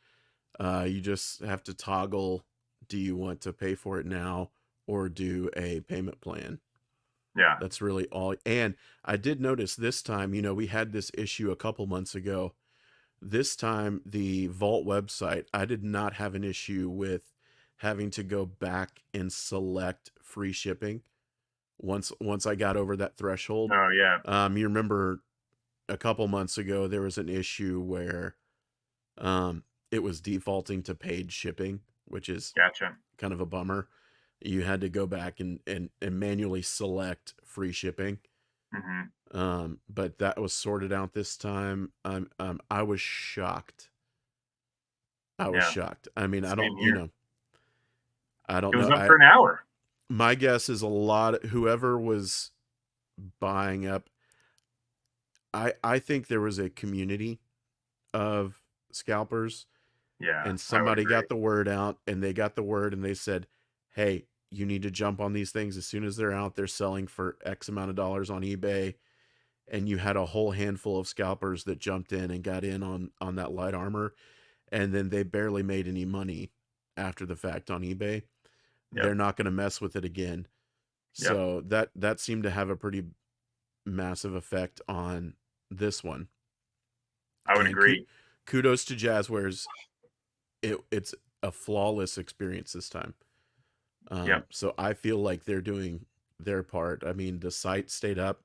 you just have to toggle, do you want to pay for it now or do a payment plan? Yeah. That's really all. And I did notice this time, we had this issue a couple months ago. This time, the Vault website, I did not have an issue with having to go back and select free shipping once I got over that threshold. Oh yeah. You remember a couple months ago there was an issue where it was defaulting to paid shipping, which is Gotcha. kind of a bummer. You had to go back and manually select free shipping. Hmm. But that was sorted out this time. I was shocked. I was Yeah. shocked. I mean, Same here. I don't It was know. up for an hour. My guess is a lot, whoever was buying up, I think there was a community of scalpers Yeah, and I would somebody agree. got the word out and they got the word and they said, "Hey, you need to jump on these things as soon as they're out. They're selling for X amount of dollars on eBay." And you had a whole handful of scalpers that jumped in and got in on that light armor, and then they barely made any money after the fact on eBay. They're Yep. not going to mess with it again. Yep. So that seemed to have a pretty massive effect on this one. I would And agree. kudos to Jazzwares. It's a flawless experience this time. Yep. So I feel like they're doing their part. I mean, the site stayed up,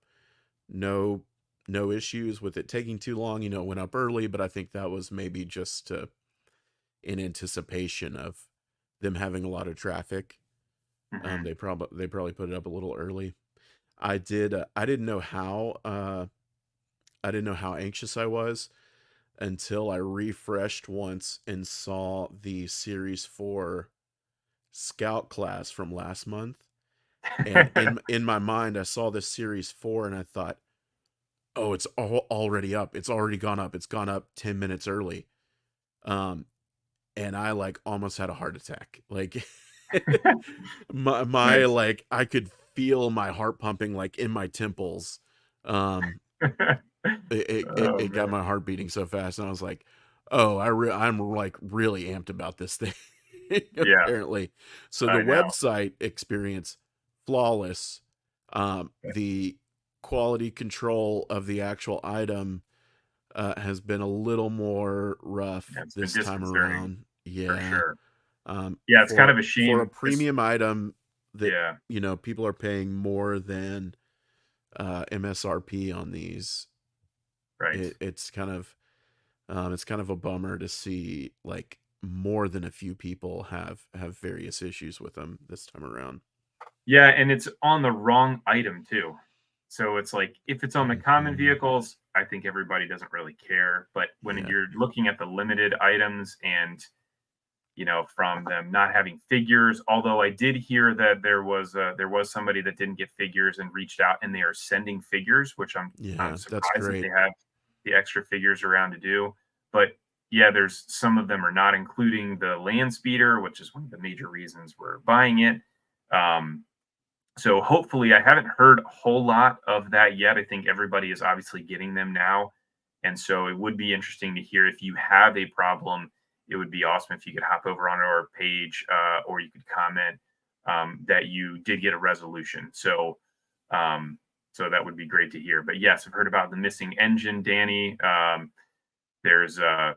no no issues with it taking too long. It went up early, but I think that was maybe just in anticipation of them having a lot of traffic. Hmm. They probably put it up a little early. I didn't know how I didn't know how anxious I was until I refreshed once and saw the Series 4 Scout class from last month. And in my mind, I saw this Series 4 and I thought, oh, it's already up. It's already gone up. It's gone up 10 minutes early. Um, and I like almost had a heart attack. Like my Nice. like I could feel my heart pumping like in my temples. Um, Oh it got man. my heart beating so fast, and I was like, "Oh, I'm like really amped about this thing." Yeah, Apparently, so the I know. website experience flawless. The quality control of the actual item has been a little more rough Yeah, it's been this time disconcerting around. for Yeah, sure. Yeah, it's kind of a for a shame. premium item that Yeah, people are paying more than MSRP on these. right. It's kind of a bummer to see like more than a few people have various issues with them this time around. Yeah, and it's on the wrong item too. So it's like if it's on the common Mhm. vehicles, I think everybody doesn't really care. But when Yeah. you're looking at the limited items and from them not having figures, although I did hear that there was somebody that didn't get figures and reached out and they are sending figures, which I'm Yeah, that's surprised that they great. have the extra figures around to do. But yeah, there's some of them are not including the land speeder, which is one of the major reasons we're buying it. Um, so hopefully, I haven't heard a whole lot of that yet. I think everybody is obviously getting them now. And so it would be interesting to hear if you have a problem. It would be awesome if you could hop over on our page or you could comment that you did get a resolution. So that would be great to hear. But yes, I've heard about the missing engine, Danny. There's yeah,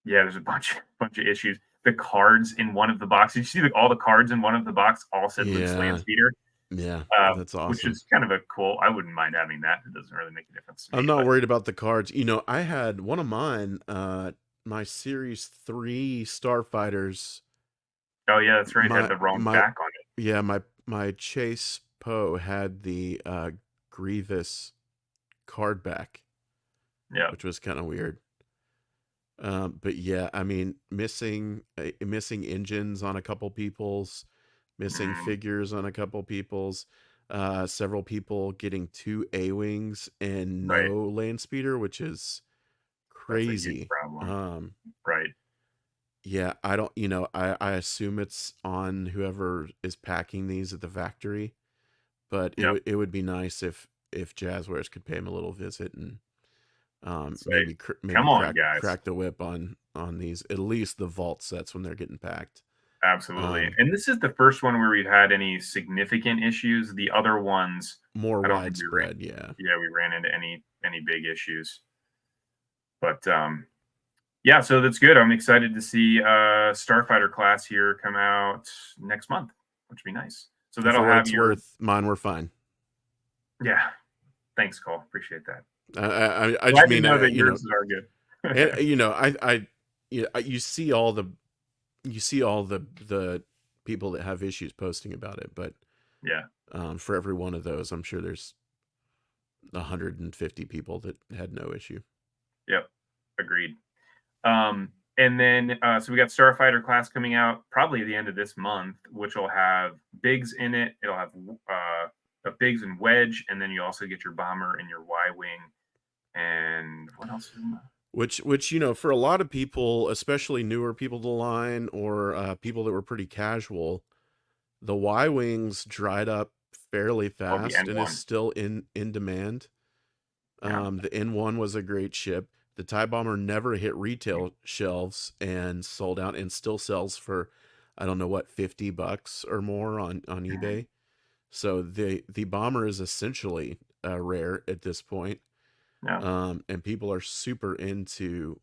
there's a bunch of issues. The cards in one of the boxes. You see all the cards in one of the box all said loose land Yeah. speeder, Yeah, that's which awesome. is kind of a cool. I wouldn't mind having that. It doesn't really make a difference to I'm me, not but worried about the cards. I had one of mine, my Series 3 Starfighters, oh yeah, that's right. It had my the wrong my back on it. yeah, my Chase Poe had the Grievous card back, Yeah. which was kind of weird. But yeah, I mean, missing engines on a couple people's, missing Mm, figures on a couple people's, several people getting two A-wings and right. no land speeder, which is That's a huge crazy. problem. Um, Right. yeah, I don't, I assume it's on whoever is packing these at the factory, but Yep. it would be nice if Jazzwares could pay him a little visit and Say, maybe come on, guys. crack the whip on these, at least the vault sets when they're getting packed. Absolutely. Um, And this is the first one where we've had any significant issues. The other ones, More I don't think we ran. widespread, yeah. Yeah, we ran into any big issues. But yeah, so that's good. I'm excited to see Starfighter class here come out next month, which would be nice. So that'll For what have it's your worth, mine were fine. yeah. Thanks, Cole. Appreciate that. I just Glad to mean, know that yours are and good. you see all the people that have issues posting about it, but Yeah. for every one of those, I'm sure there's 150 people that had no issue. Yep. Agreed. And then so we got Starfighter class coming out probably at the end of this month, which will have Biggs in it. It'll have a Biggs and Wedge, and then you also get your bomber and your Y wing. And what else is in there? Which for a lot of people, especially newer people to the line or people that were pretty casual, the Y wings dried up fairly Oh, the fast and is N1. still in demand. Yeah. The N1 was a great ship. The TIE Bomber never hit retail shelves and sold out and still sells for, I don't know what, $50 or more on Mhm. eBay. So the bomber is essentially rare at this point. Yeah. And people are super into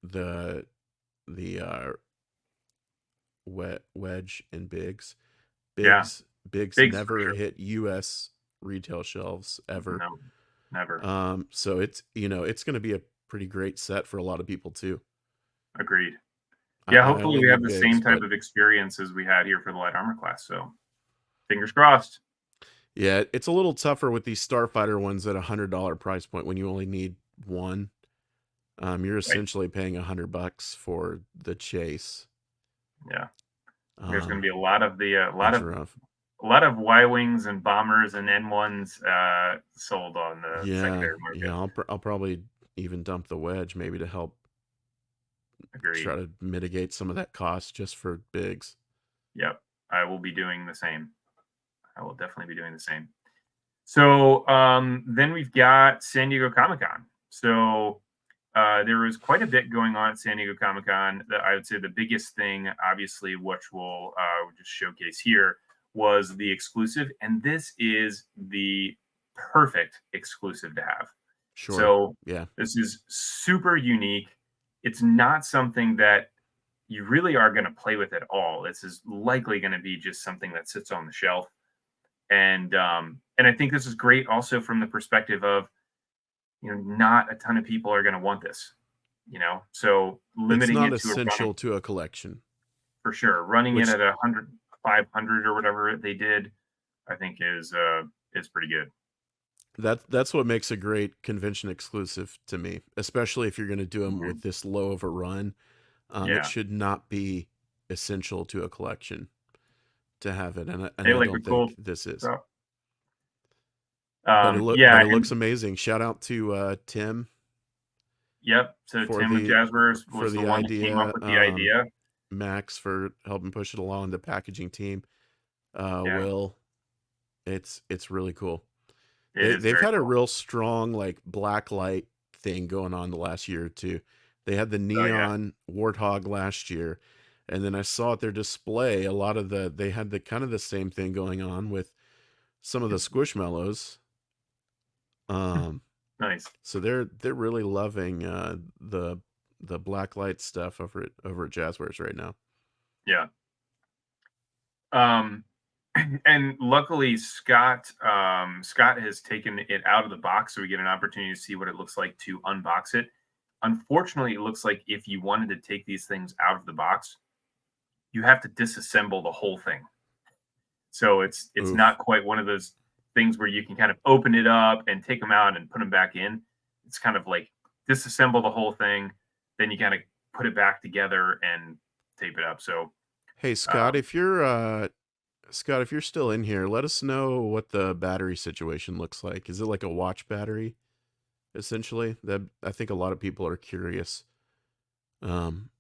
the the wedge and Biggs. Yeah. Biggs Biggs for never sure. hit US retail shelves ever. No, never. So it's going to be a pretty great set for a lot of people too. Agreed. Yeah, I hopefully only we have need the Biggs, same type but of experience as we had here for the light armor class. So fingers crossed. yeah, it's a little tougher with these Starfighter ones at $100 price point when you only need one. You're Right. essentially paying $100 for the chase. Yeah. There's going to Um, be a lot of the it's rough. a lot of Y wings and bombers and N1s sold on the Yeah, secondary yeah. market. I'll probably even dump the wedge maybe to help Agreed. try to mitigate some of that cost just for Biggs. Yep. I will be doing the same. I will definitely be doing the same. So then we've got San Diego Comic Con. So there was quite a bit going on at San Diego Comic Con. I would say the biggest thing, obviously, which we'll just showcase here, was the exclusive. And this is the perfect exclusive to have. Sure. So Yeah. this is super unique. It's not something that you really are going to play with at all. This is likely going to be just something that sits on the shelf. And I think this is great also from the perspective of not a ton of people are going to want this. So It's limiting not it to a run essential to a collection, for sure. Running it which at 100, 500 or whatever they did, I think is pretty good. that's what makes a great convention exclusive to me, especially if you're going to do them Mhm. with this low of a run. It Yeah, should not be essential to a collection to have it, and they I like the don't cool think this is. stuff. But Yeah, it looks and amazing. Shout out to Tim yep. So for Tim with Jazzwares was the the one that came up idea. with the idea. Max for helping push it along. The packaging team. Yeah, Will. It's really cool. it is They've very had a cool. real strong like black light thing going on the last year or two. They had the Oh yeah. neon warthog last year, and then I saw at their display a lot of they had the kind of the same thing going on with some of the squishmallows. Um, Nice. so they're really loving the black light stuff over at Jazzwares right now. Yeah. Um, and luckily Scott has taken it out of the box, so we get an opportunity to see what it looks like to unbox it. Unfortunately, it looks like if you wanted to take these things out of the box, you have to disassemble the whole thing. So it's Oof. not quite one of those things where you can kind of open it up and take them out and put them back in. It's kind of like disassemble the whole thing, then you kind of put it back together and tape it up. So Hey um, Scott, if you're still in here, let us know what the battery situation looks like. Is it like a watch battery, essentially? That I think a lot of people are curious.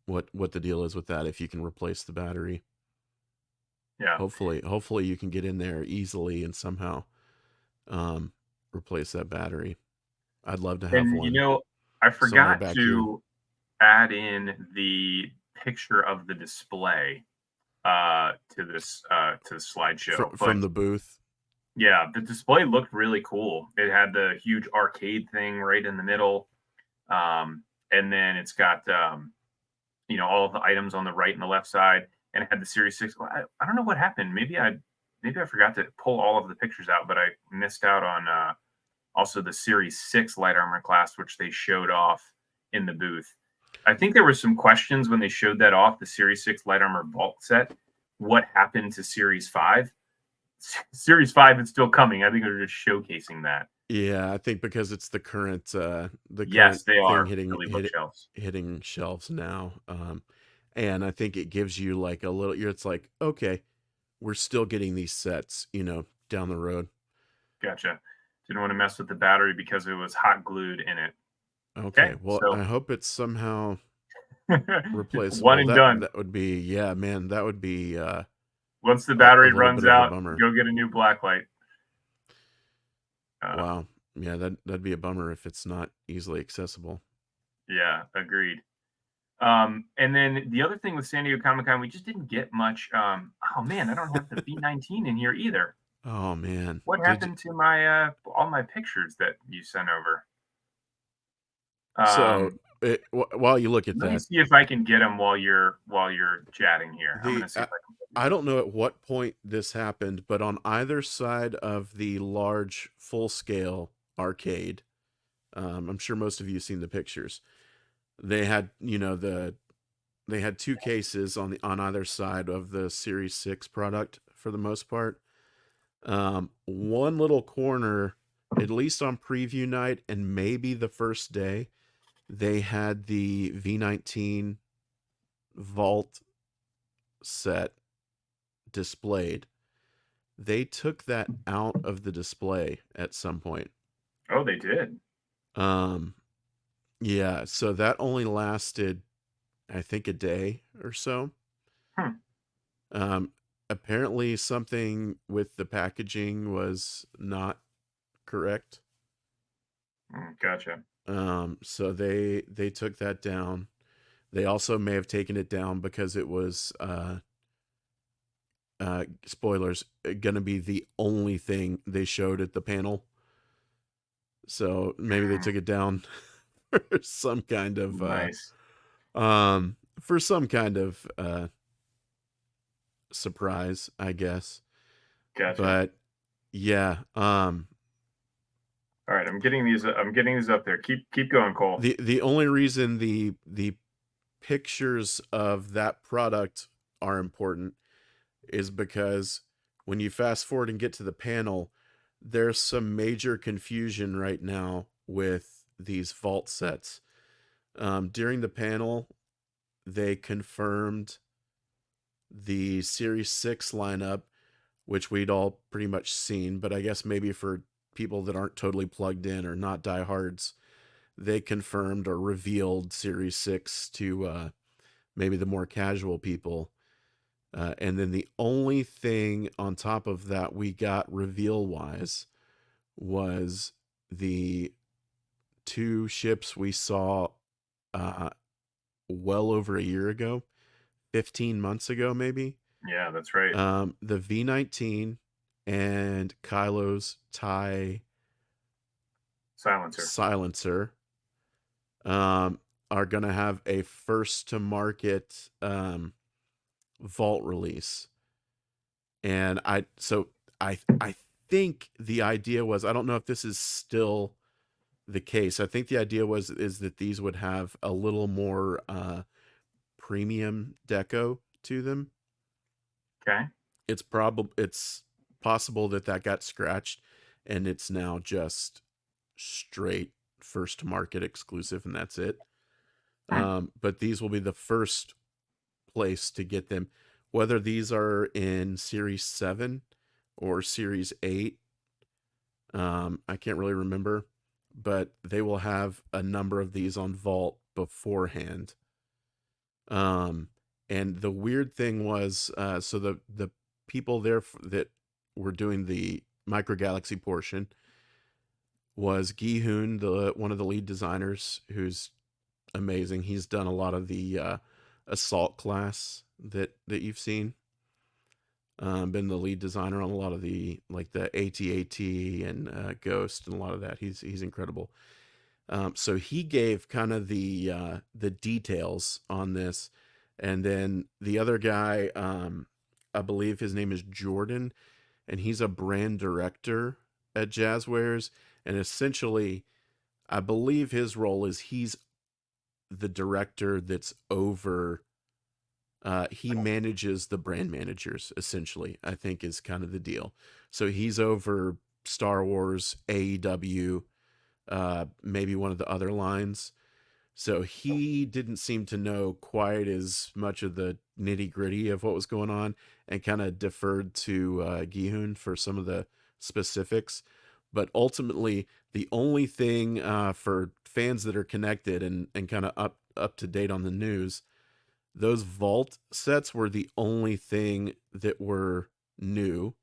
What the deal is with that? If you can replace the battery, yeah. hopefully you can get in there easily and somehow um, replace that battery. I'd love to have And one I somewhere forgot back here to add in the picture of the display to the slideshow. from But the booth. yeah, the display looked really cool. It had the huge arcade thing right in the middle. And then it's got all of the items on the right and the left side, and it had the Series 6. Well, I don't know what happened. Maybe I forgot to pull all of the pictures out, but I missed out on also the Series 6 light armor class, which they showed off in the booth. I think there were some questions when they showed that off, the Series 6 light armor vault set. What happened to Series 5? Series 5 is still coming. I think they're just showcasing that. Yeah, I think because it's the current Yes, they thing are Philly bookshelves. hitting shelves now. And I think it gives you like a little. It's like, okay, we're still getting these sets, down the road. Gotcha. Didn't want to mess with the battery because it was hot glued in it. Okay, Okay, well, I so hope it's somehow one replaceable. and done. That would be, yeah, man, that would be Once the a battery little bit runs of a out, bummer. go get a new blacklight. Wow, yeah, that'd be a bummer if it's not easily accessible. Yeah, agreed. And then the other thing with San Diego Comic Con, we just didn't get much. Oh man, I don't have the V19 in here either. Oh man, What happened to my all my pictures that you sent over? so Um, while you look at Let me that, see if I can get them while you're chatting here. I'm the gonna see if I can put I these up. don't know at what point this happened, but on either side of the large full scale arcade, I'm sure most of you have seen the pictures. They had, they had two cases on either side of the Series 6 product for the most part. One little corner, at least on preview night and maybe the first day, they had the V19 Vault set displayed. They took that out of the display at some point. Oh, they did. Um, yeah, so that only lasted, I think, a day or so. Hmm. Um, apparently, something with the packaging was not correct. Gotcha. So they took that down. They also may have taken it down because it was spoilers, going to be the only thing they showed at the panel. So maybe they Mm, took it down for some kind of nice. for some kind of surprise, I guess. Gotcha. But yeah, All right, I'm getting these up there. Keep going, Cole. The only reason the pictures of that product are important is because when you fast forward and get to the panel, there's some major confusion right now with these vault sets. During the panel, they confirmed the Series 6 lineup, which we'd all pretty much seen, but I guess maybe for people that aren't totally plugged in or not diehards, they confirmed or revealed Series 6 to maybe the more casual people. And then the only thing on top of that we got reveal wise was the two ships we saw uh, well over a year ago, 15 months ago, maybe. Yeah, that's right. The V-19 and Kylo's TIE silencer are going to have a first to market vault release. And I think the idea was, I don't know if this is still the case. I think the idea is that these would have a little more premium deco to them. Okay. It's possible that got scratched and it's now just straight first to market exclusive and that's it. But these will be the first place to get them, whether these are in Series 7 or Series 8. I can't really remember, but they will have a number of these on Vault beforehand. And the weird thing was, so the people there that were doing the Micro Galaxy portion was Gi-hun, one of the lead designers, who's amazing. He's done a lot of the assault class that you've seen. Been the lead designer on a lot of the AT-AT and Ghost and a lot of that. He's incredible. So he gave kind of the details on this, and then the other guy, I believe his name is Jordan, and he's a brand director at Jazzwares, and essentially, I believe his role is he's the director that's over. He manages the brand managers, essentially, I think is kind of the deal. So he's over Star Wars, AEW, maybe one of the other lines. So he didn't seem to know quite as much of the nitty gritty of what was going on and kind of deferred to Gi-hun for some of the specifics. But ultimately, the only thing for fans that are connected and kind of up to date on the news, those vault sets were the only thing that were new.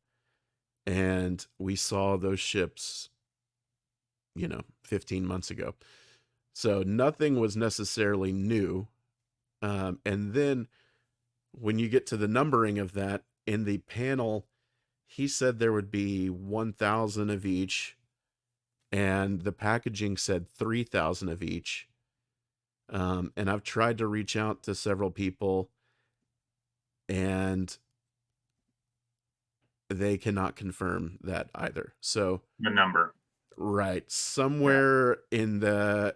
And we saw those ships, 15 months ago. So nothing was necessarily new. And then when you get to the numbering of that, in the panel, he said there would be 1,000 of each, and the packaging said 3,000 of each. And I've tried to reach out to several people, and they cannot confirm that either. So the number. Right. Somewhere in their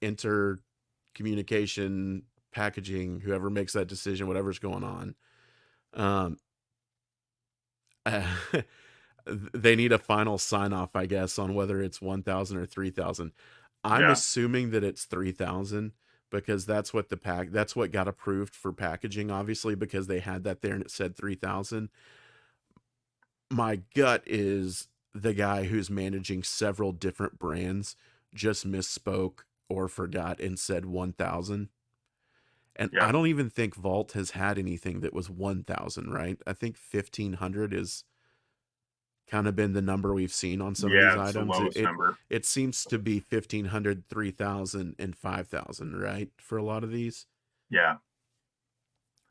intercommunication packaging, whoever makes that decision, whatever's going on, um, they need a final sign off, I guess, on whether it's 1,000 or 3,000. I'm assuming that it's 3,000 because that's what that's what got approved for packaging, obviously, because they had that there and it said 3,000. My gut is the guy who's managing several different brands just misspoke or forgot and said 1,000. And I don't even think Vault has had anything that was 1,000, right? I think 1,500 is kind of been the number we've seen on some of these items. The lowest number. It seems to be 1,500, 3,000, and 5,000, right? For a lot of these. Yeah.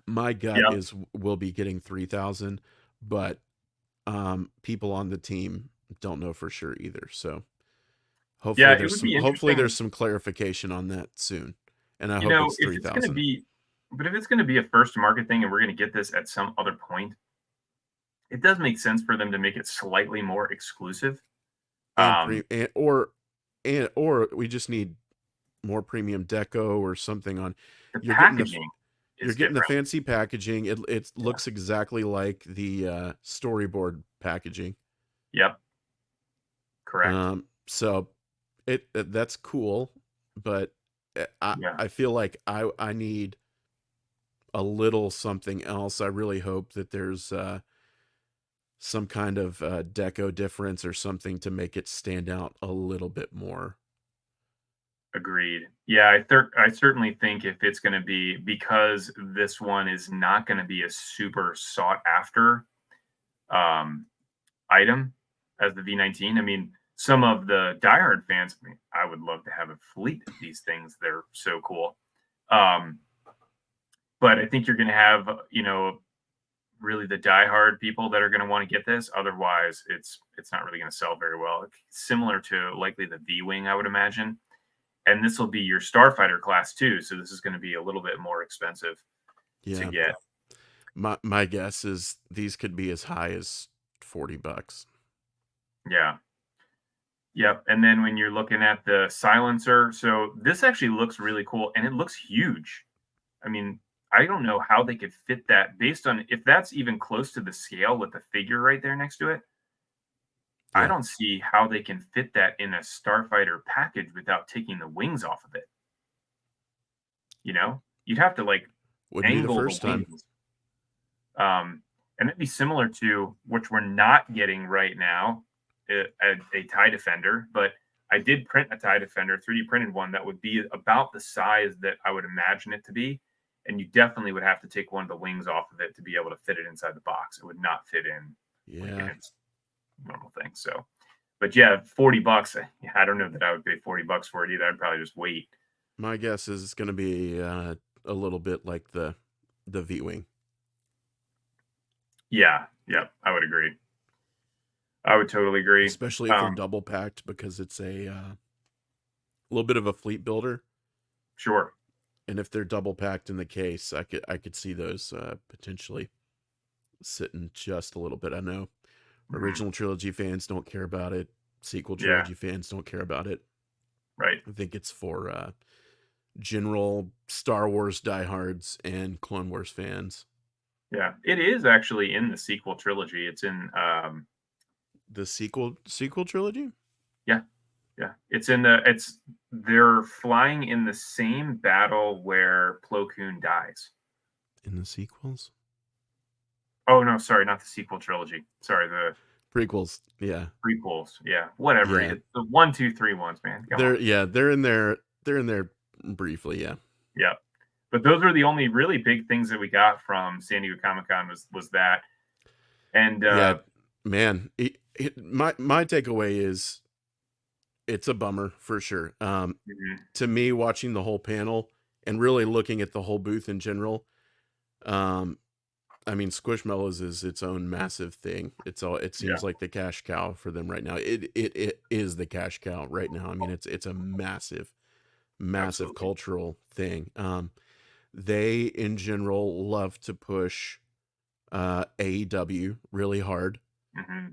My gut is we'll be getting 3,000, but people on the team don't know for sure either. So hopefully there's some clarification on that soon. And I hope it's 3,000. But if it's going to be a first to market thing and we're going to get this at some other point, it does make sense for them to make it slightly more exclusive. and Um, or we just need more premium deco or something on. the You're getting the packaging you're is getting the different. fancy packaging. It Yeah. looks exactly like the storyboard packaging. Yep. Correct. So that's cool, but Yeah. I feel like I need a little something else. I really hope that there's some kind of deco difference or something to make it stand out a little bit more. Agreed. Yeah, I certainly think if it's going to be, because this one is not going to be a super sought after um, item as the V19. I mean, some of the diehard fans, I mean, I would love to have a fleet of these things. They're so cool. Um, but I think you're going to have, really the diehard people that are going to want to get this. Otherwise, it's not really going to sell very well. It's similar to likely the V-wing, I would imagine. And this will be your starfighter class too, so this is going to be a little bit more expensive to Yeah. get. My guess is these could be as high as $40. Yeah. Yep. And then when you're looking at the silencer, so this actually looks really cool and it looks huge. I mean, I don't know how they could fit that based on if that's even close to the scale with the figure right there next to it. I Yeah. don't see how they can fit that in a starfighter package without taking the wings off of it. You'd have to like Wouldn't be the angle the first time. wings. And it'd be similar to which we're not getting right now, a tie defender. But I did print a tie defender, 3D printed one that would be about the size that I would imagine it to be. And you definitely would have to take one of the wings off of it to be able to fit it inside the box. It would not fit in like in Yeah. its normal thing. So, but yeah, $40. I don't know that I would pay $40 for it either. I'd probably just wait. My guess is it's going to be a little bit like the V-wing. Yeah, yeah, I would agree. I would totally agree. Especially if they're double packed because it's a little bit of a fleet builder. Sure. And if they're double packed in the case, I could see those potentially sitting just a little bit. I know original trilogy fans don't care about it. Sequel Yeah, trilogy fans don't care about it. right. I think it's for general Star Wars diehards and Clone Wars fans. Yeah, it is actually in the sequel trilogy. It's in The sequel trilogy? yeah, yeah. They're flying in the same battle where Plo Koon dies. In the sequels? Oh no, sorry, not the sequel trilogy. Sorry, the Prequels, yeah. prequels. Yeah, whatever. Yeah. The 1, 2, 3 ones, man. Come on. They're in there briefly, yeah. Yeah. But those are the only really big things that we got from San Diego Comic-Con was that. And Yeah, man, my takeaway is it's a bummer for sure. To me, watching the whole panel and really looking at the whole booth in general, I mean, Squishmallows is its own massive thing. It seems like the cash cow for them right now. It is the cash cow right now. I mean, it's a massive absolutely. cultural thing. They in general love to push AEW really hard. Mm-hmm.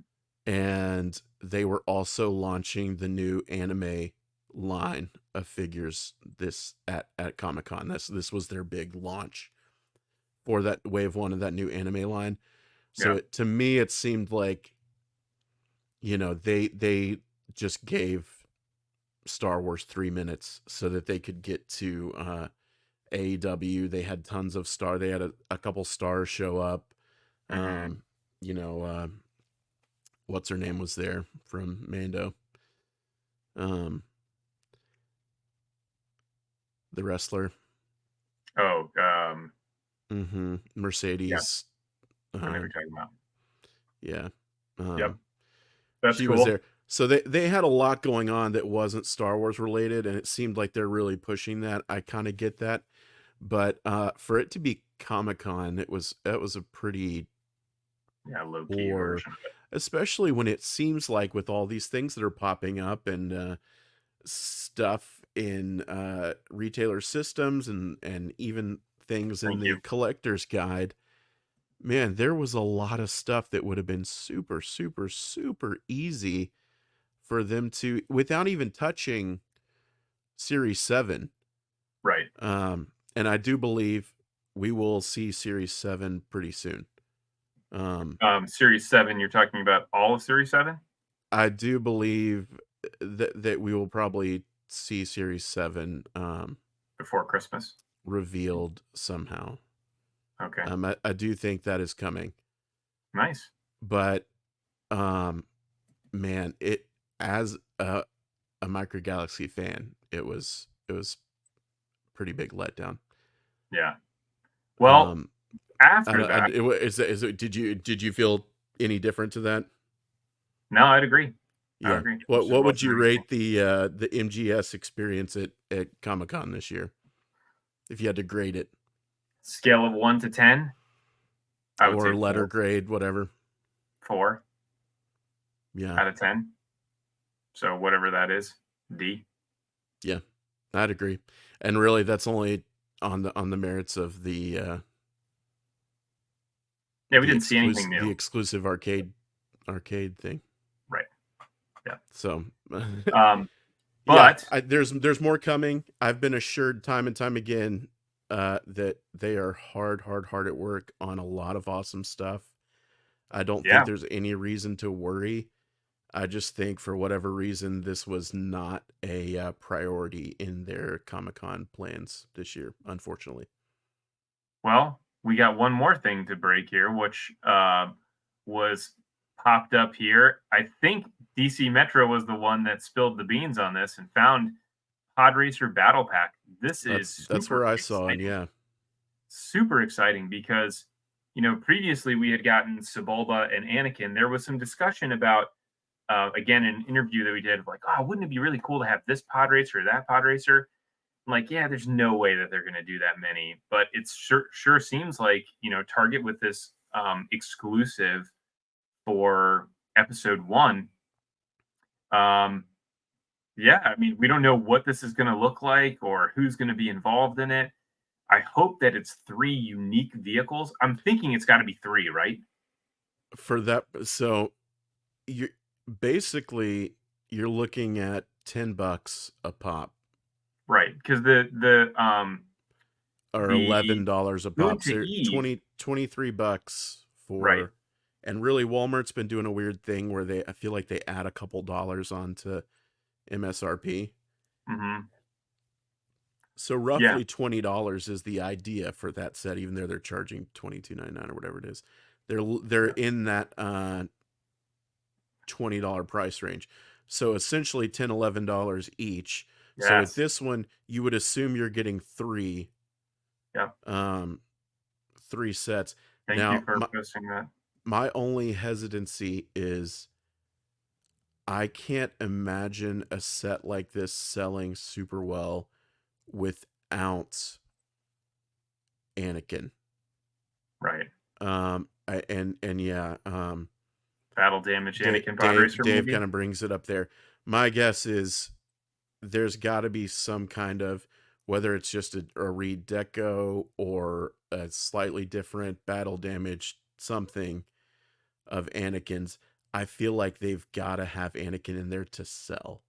And they were also launching the new anime line of figures this at Comic-Con. This was their big launch for that Wave 1 of that new anime line. So to me it seemed like they just gave Star Wars 3 minutes so that they could get to AEW. They had tons of they had a couple stars show up. What's her name was there from Mando. The wrestler. Oh, Mercedes. Yeah. I know what you're talking about. Yeah. Yep. That's she cool. was there. So they had a lot going on that wasn't Star Wars related, and it seemed like they're really pushing that. I kind of get that. But for it to be Comic-Con, that was a pretty low-key version of it. Especially when it seems like with all these things that are popping up and stuff in retailer systems and even things in the collector's guide, man, there was a lot of stuff that would have been super, super, super easy for them to, without even touching Series 7. Right. And I do believe we will see Series 7 pretty soon. Series 7, you're talking about all of Series 7? I do believe that we will probably see Series 7 Before Christmas. revealed somehow. Okay. I do think that is coming. Nice. But man, it, as a Micro Galaxy fan, it was pretty big letdown. Yeah. Well, after I, that, is it, did you feel any different to that? no, I'd agree. I Yeah. would agree. What It just would wasn't you anything. rate the MGS experience at Comic-Con this year, if you had to grade it, Scale of 1 to 10, I would say or letter 4. grade, whatever? 4 Yeah. out of 10. So whatever that is, D. Yeah. I'd agree. And really, that's only on the merits of the Yeah, we didn't see anything the new. exclusive arcade thing. Right. Yeah. So But there's more coming. I've been assured time and time again that they are hard at work on a lot of awesome stuff. I don't think yeah, there's any reason to worry. I just think for whatever reason this was not a priority in their Comic-Con plans this year, unfortunately. well, we got one more thing to break here, which was popped up here. I think DC Metro was the one that spilled the beans on this and found Pod Racer Battle Pack. This is That's super where I saw it. exciting. Yeah. Super exciting because, previously we had gotten Sebulba and Anakin. There was some discussion about, again, an interview that we did, like, oh, wouldn't it be really cool to have this pod racer or that pod racer? I'm like, yeah, there's no way that they're going to do that many, but it sure seems like, Target with this exclusive for episode 1. Yeah, I mean, we don't know what this is going to look like or who's going to be involved in it. I hope that it's 3 unique vehicles. I'm thinking it's got to be 3, right? For that, so you basically you're looking at $10 a pop, Right, because or the $11 a Good pop. to So Eve, $23 right? for, and really Walmart's been doing a weird thing where I feel like they add a couple dollars onto MSRP. Hmm. So Yeah, roughly $20 is the idea for that set, even though they're charging $22.99 or whatever it is. They're yeah, in that $20 price range. So essentially $10-11 each. So with yes, this one, you would assume you're getting 3 yeah. 3 sets. Thank you Now, for posting that. my only hesitancy is I can't imagine a set like this selling super well without Anakin. Right, And yeah, battle damage, Anakin pod racer, Dave maybe. kind of brings it up there. My guess is there's got to be some kind of, whether it's just a redeco or a slightly different battle damage something of Anakin's. I feel like they've got to have Anakin in there to sell.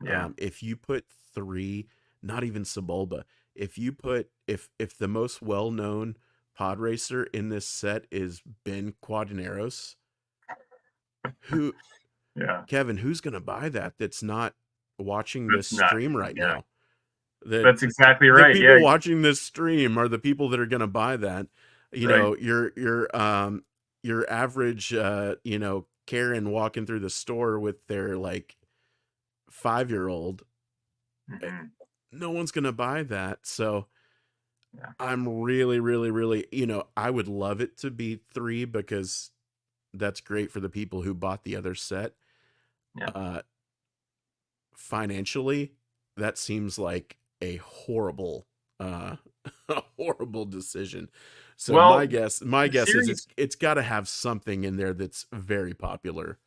Yeah, If you put 3, not even Sebulba, if you put, if the most well-known pod racer in this set is Ben Quadineros, who, yeah. Kevin, who's going to buy that that's not watching this That's not. stream right Yeah, now? That that's exactly the right. Yeah, people watching this stream are the people that are going to buy that. right. Your average Karen walking through the store with their like 5-year-old, Hmm. no one's going to buy that. So Yeah, I'm really, really, really, I would love it to be 3 because that's great for the people who bought the other set. yeah. Financially, that seems like a horrible a horrible decision. So Well, my the guess is series, it's got to have something in there that's very popular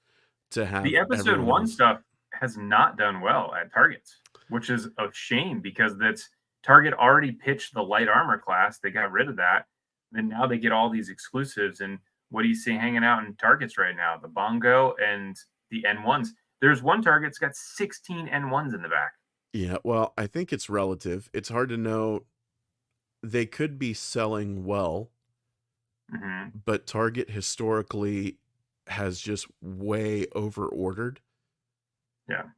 to the have episode everyone 1 else. stuff has not done well at Targets, which is a shame because that's Target already pitched the light armor class. They got rid of that. And now they get all these exclusives. And what do you see hanging out in Targets right now? The Bongo and the N1s. there's one target that's got 16 N1s in the back. Yeah, well, I think it's relative. It's hard to know. They could be selling well, Hmm. but Target historically has just way over ordered. Yeah.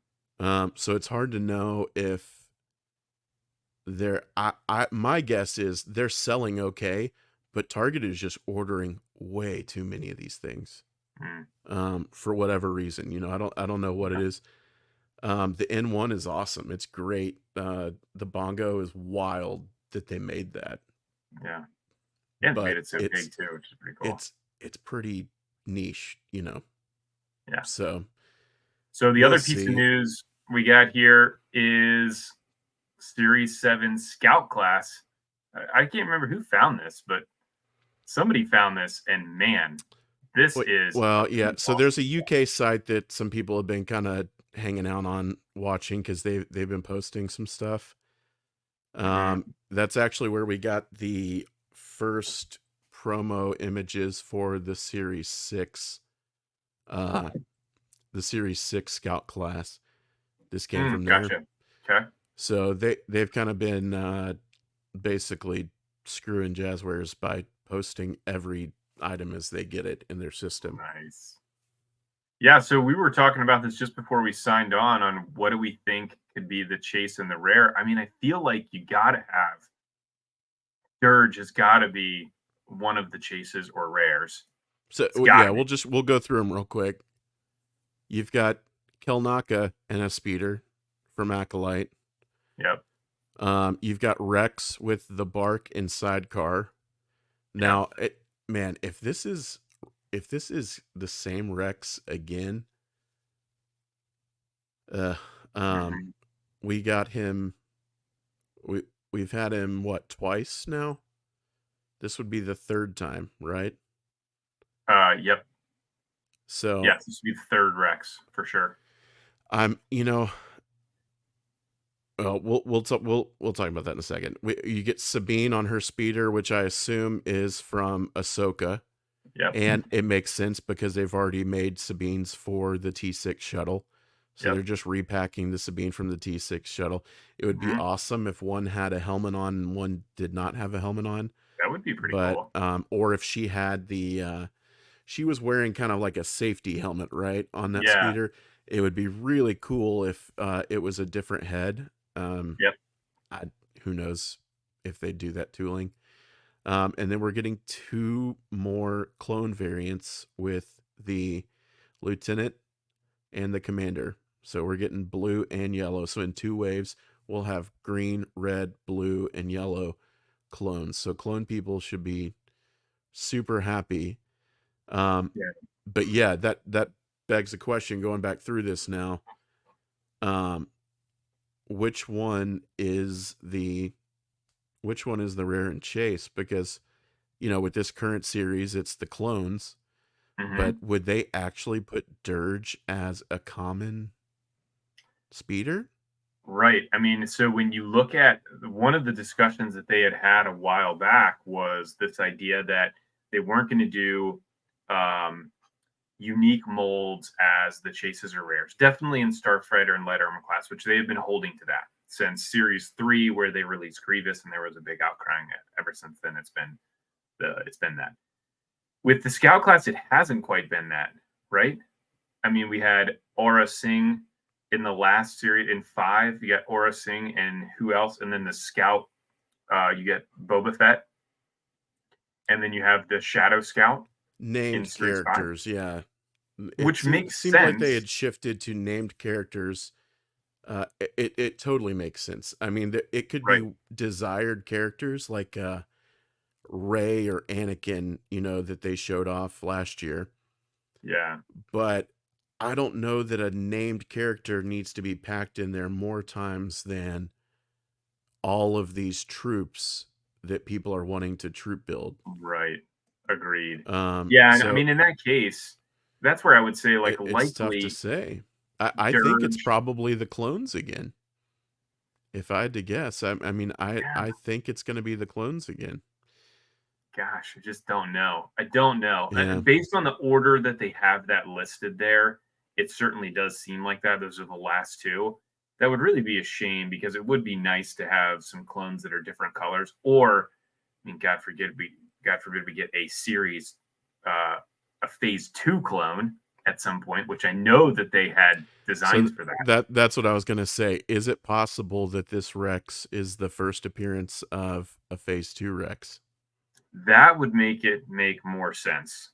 So it's hard to know if they're. My guess is they're selling okay, but Target is just ordering way too many of these things. Mm. For whatever reason, I don't know what it Yeah. is. The N1 is awesome. It's great. The bongo is wild that they made that, Yeah. And made but it so big too, which is pretty cool. it's it's pretty niche. Yeah. So So the we'll other piece of see. news we got here is Series 7 Scout class. I can't remember who found this, but somebody found this, and man, this Wait, is well, a yeah. beast. So there's a UK site that some people have been kind of hanging out on watching because they've been posting some stuff. Hmm. That's actually where we got the first promo images for uh, the Series 6 Scout class. This came from there. Gotcha. Okay. So they've kind of been basically screwing Jazzwares by posting every item as they get it in their system. Nice. Yeah, so we were talking about this just before we signed on what do we think could be the chase and the rare. I mean, I feel like you gotta have Dirge has gotta be one of the chases or rares. So It's gotta yeah, be. we'll go through them real quick. You've got Kelnaka and a speeder from Acolyte. Yep. You've got Rex with the bark and sidecar. Yep. Now, man, if this is the same Rex again, uh, um, Hmm. we got him. We've had him what, twice now? This would be the third time, right? Yep. So Yes, this would be the third Rex for sure. I'm, we'll talk about that in a second. You get Sabine on her speeder, which I assume is from Ahsoka, Yep. and it makes sense because they've already made Sabines for the T6 shuttle, so they're Yep. just repacking the Sabine from the T6 shuttle. It would be Hmm. awesome if one had a helmet on and one did not have a helmet on, That would be pretty but cool. or if she had she was wearing kind of like a safety helmet, right, on that Yeah. speeder. It would be really cool if it was a different head. Yep. I, who knows if they do that tooling. And then we're getting two more clone variants with the lieutenant and the commander. So we're getting blue and yellow. So in two waves, we'll have green, red, blue, and yellow clones. So clone people should be super happy. Um, Yeah. but yeah, that begs the question. Going back through this now, um, which one is the rare and chase? Because with this current series, it's the clones. But Hmm. would they actually put Dirge as a common speeder? Right. I mean, so when you look at one of the discussions that they had had a while back was this idea that they weren't going to do um, unique molds as the chases or rares. Definitely in Starfighter and Light Armor class, which they have been holding to that since Series 3, where they released Grievous, and there was a big outcrying. Ever since then, it's been that. With the Scout class, it hasn't quite been that, right? I mean, we had Aura Singh in the last series in 5. You got Aura Singh and who else? And then the Scout, you get Boba Fett, and then you have the Shadow Scout in Named Series 5, characters, yeah. It which makes seemed like they sense. had shifted to named characters. It totally makes sense. I mean, it could Right. be desired characters like Ray or Anakin, that they showed off last year. Yeah. But I don't know that a named character needs to be packed in there more times than all of these troops that people are wanting to troop build. Right. Agreed. Yeah. And I So mean, in that case, that's where I would say, like, it's tough to likely say. I think it's Dirge. probably the clones again. If I had to guess, I mean, Yeah. I think it's going to be the clones again. Gosh, I just don't know. I don't know. Yeah. Based on the order that they have that listed there, it certainly does seem like that. Those are the last two. That would really be a shame because it would be nice to have some clones that are different colors. Or, I mean, God forbid we get a series, a phase 2 clone at some point, which I know that they had designs for that. That's what I was going to say. Is it possible that this Rex is the first appearance of a phase 2 Rex? That would make it make more sense.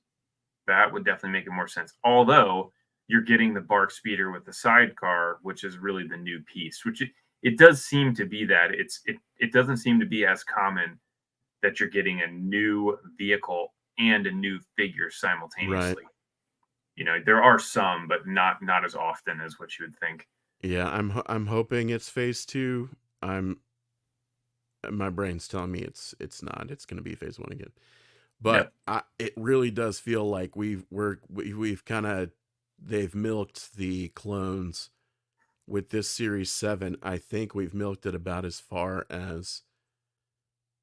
That would definitely make it more sense. Although you're getting the Bark Speeder with the sidecar, which is really the new piece, which it does seem to be that it doesn't seem to be as common that you're getting a new vehicle and a new figure simultaneously. Right. You know, there are some, but not as often as what you would think. Yeah, I'm hoping it's phase 2. My brain's telling me it's not. It's going to be phase 1 again. But it really does feel like we've kind of, they've milked the clones with this series 7. I think we've milked it about as far as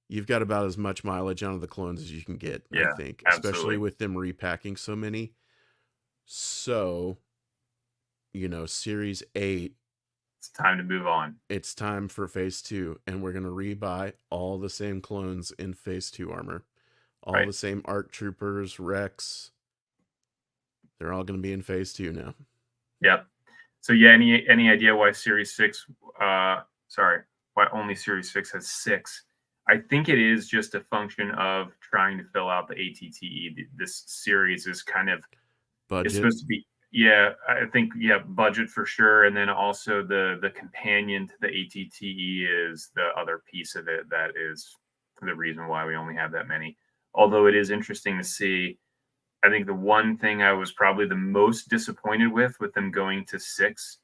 you've got about as much mileage out of the clones as you can get. I think, absolutely. especially with them repacking so many. So, series 8, it's time to move on. It's time for phase 2, and we're going to rebuy all the same clones in phase 2 armor. All the same ARC Troopers, Rex. They're all going to be in phase 2 now. Yep. So yeah, any idea why Series 6? Why only Series 6 has 6? I think it is just a function of trying to fill out the ATTE. This series is kind of budget. It's supposed to be. Yeah, I think budget for sure, and then also the companion to the ATTE is the other piece of it that is the reason why we only have that many. Although it is interesting to see, I think the one thing I was probably the most disappointed with them going to 6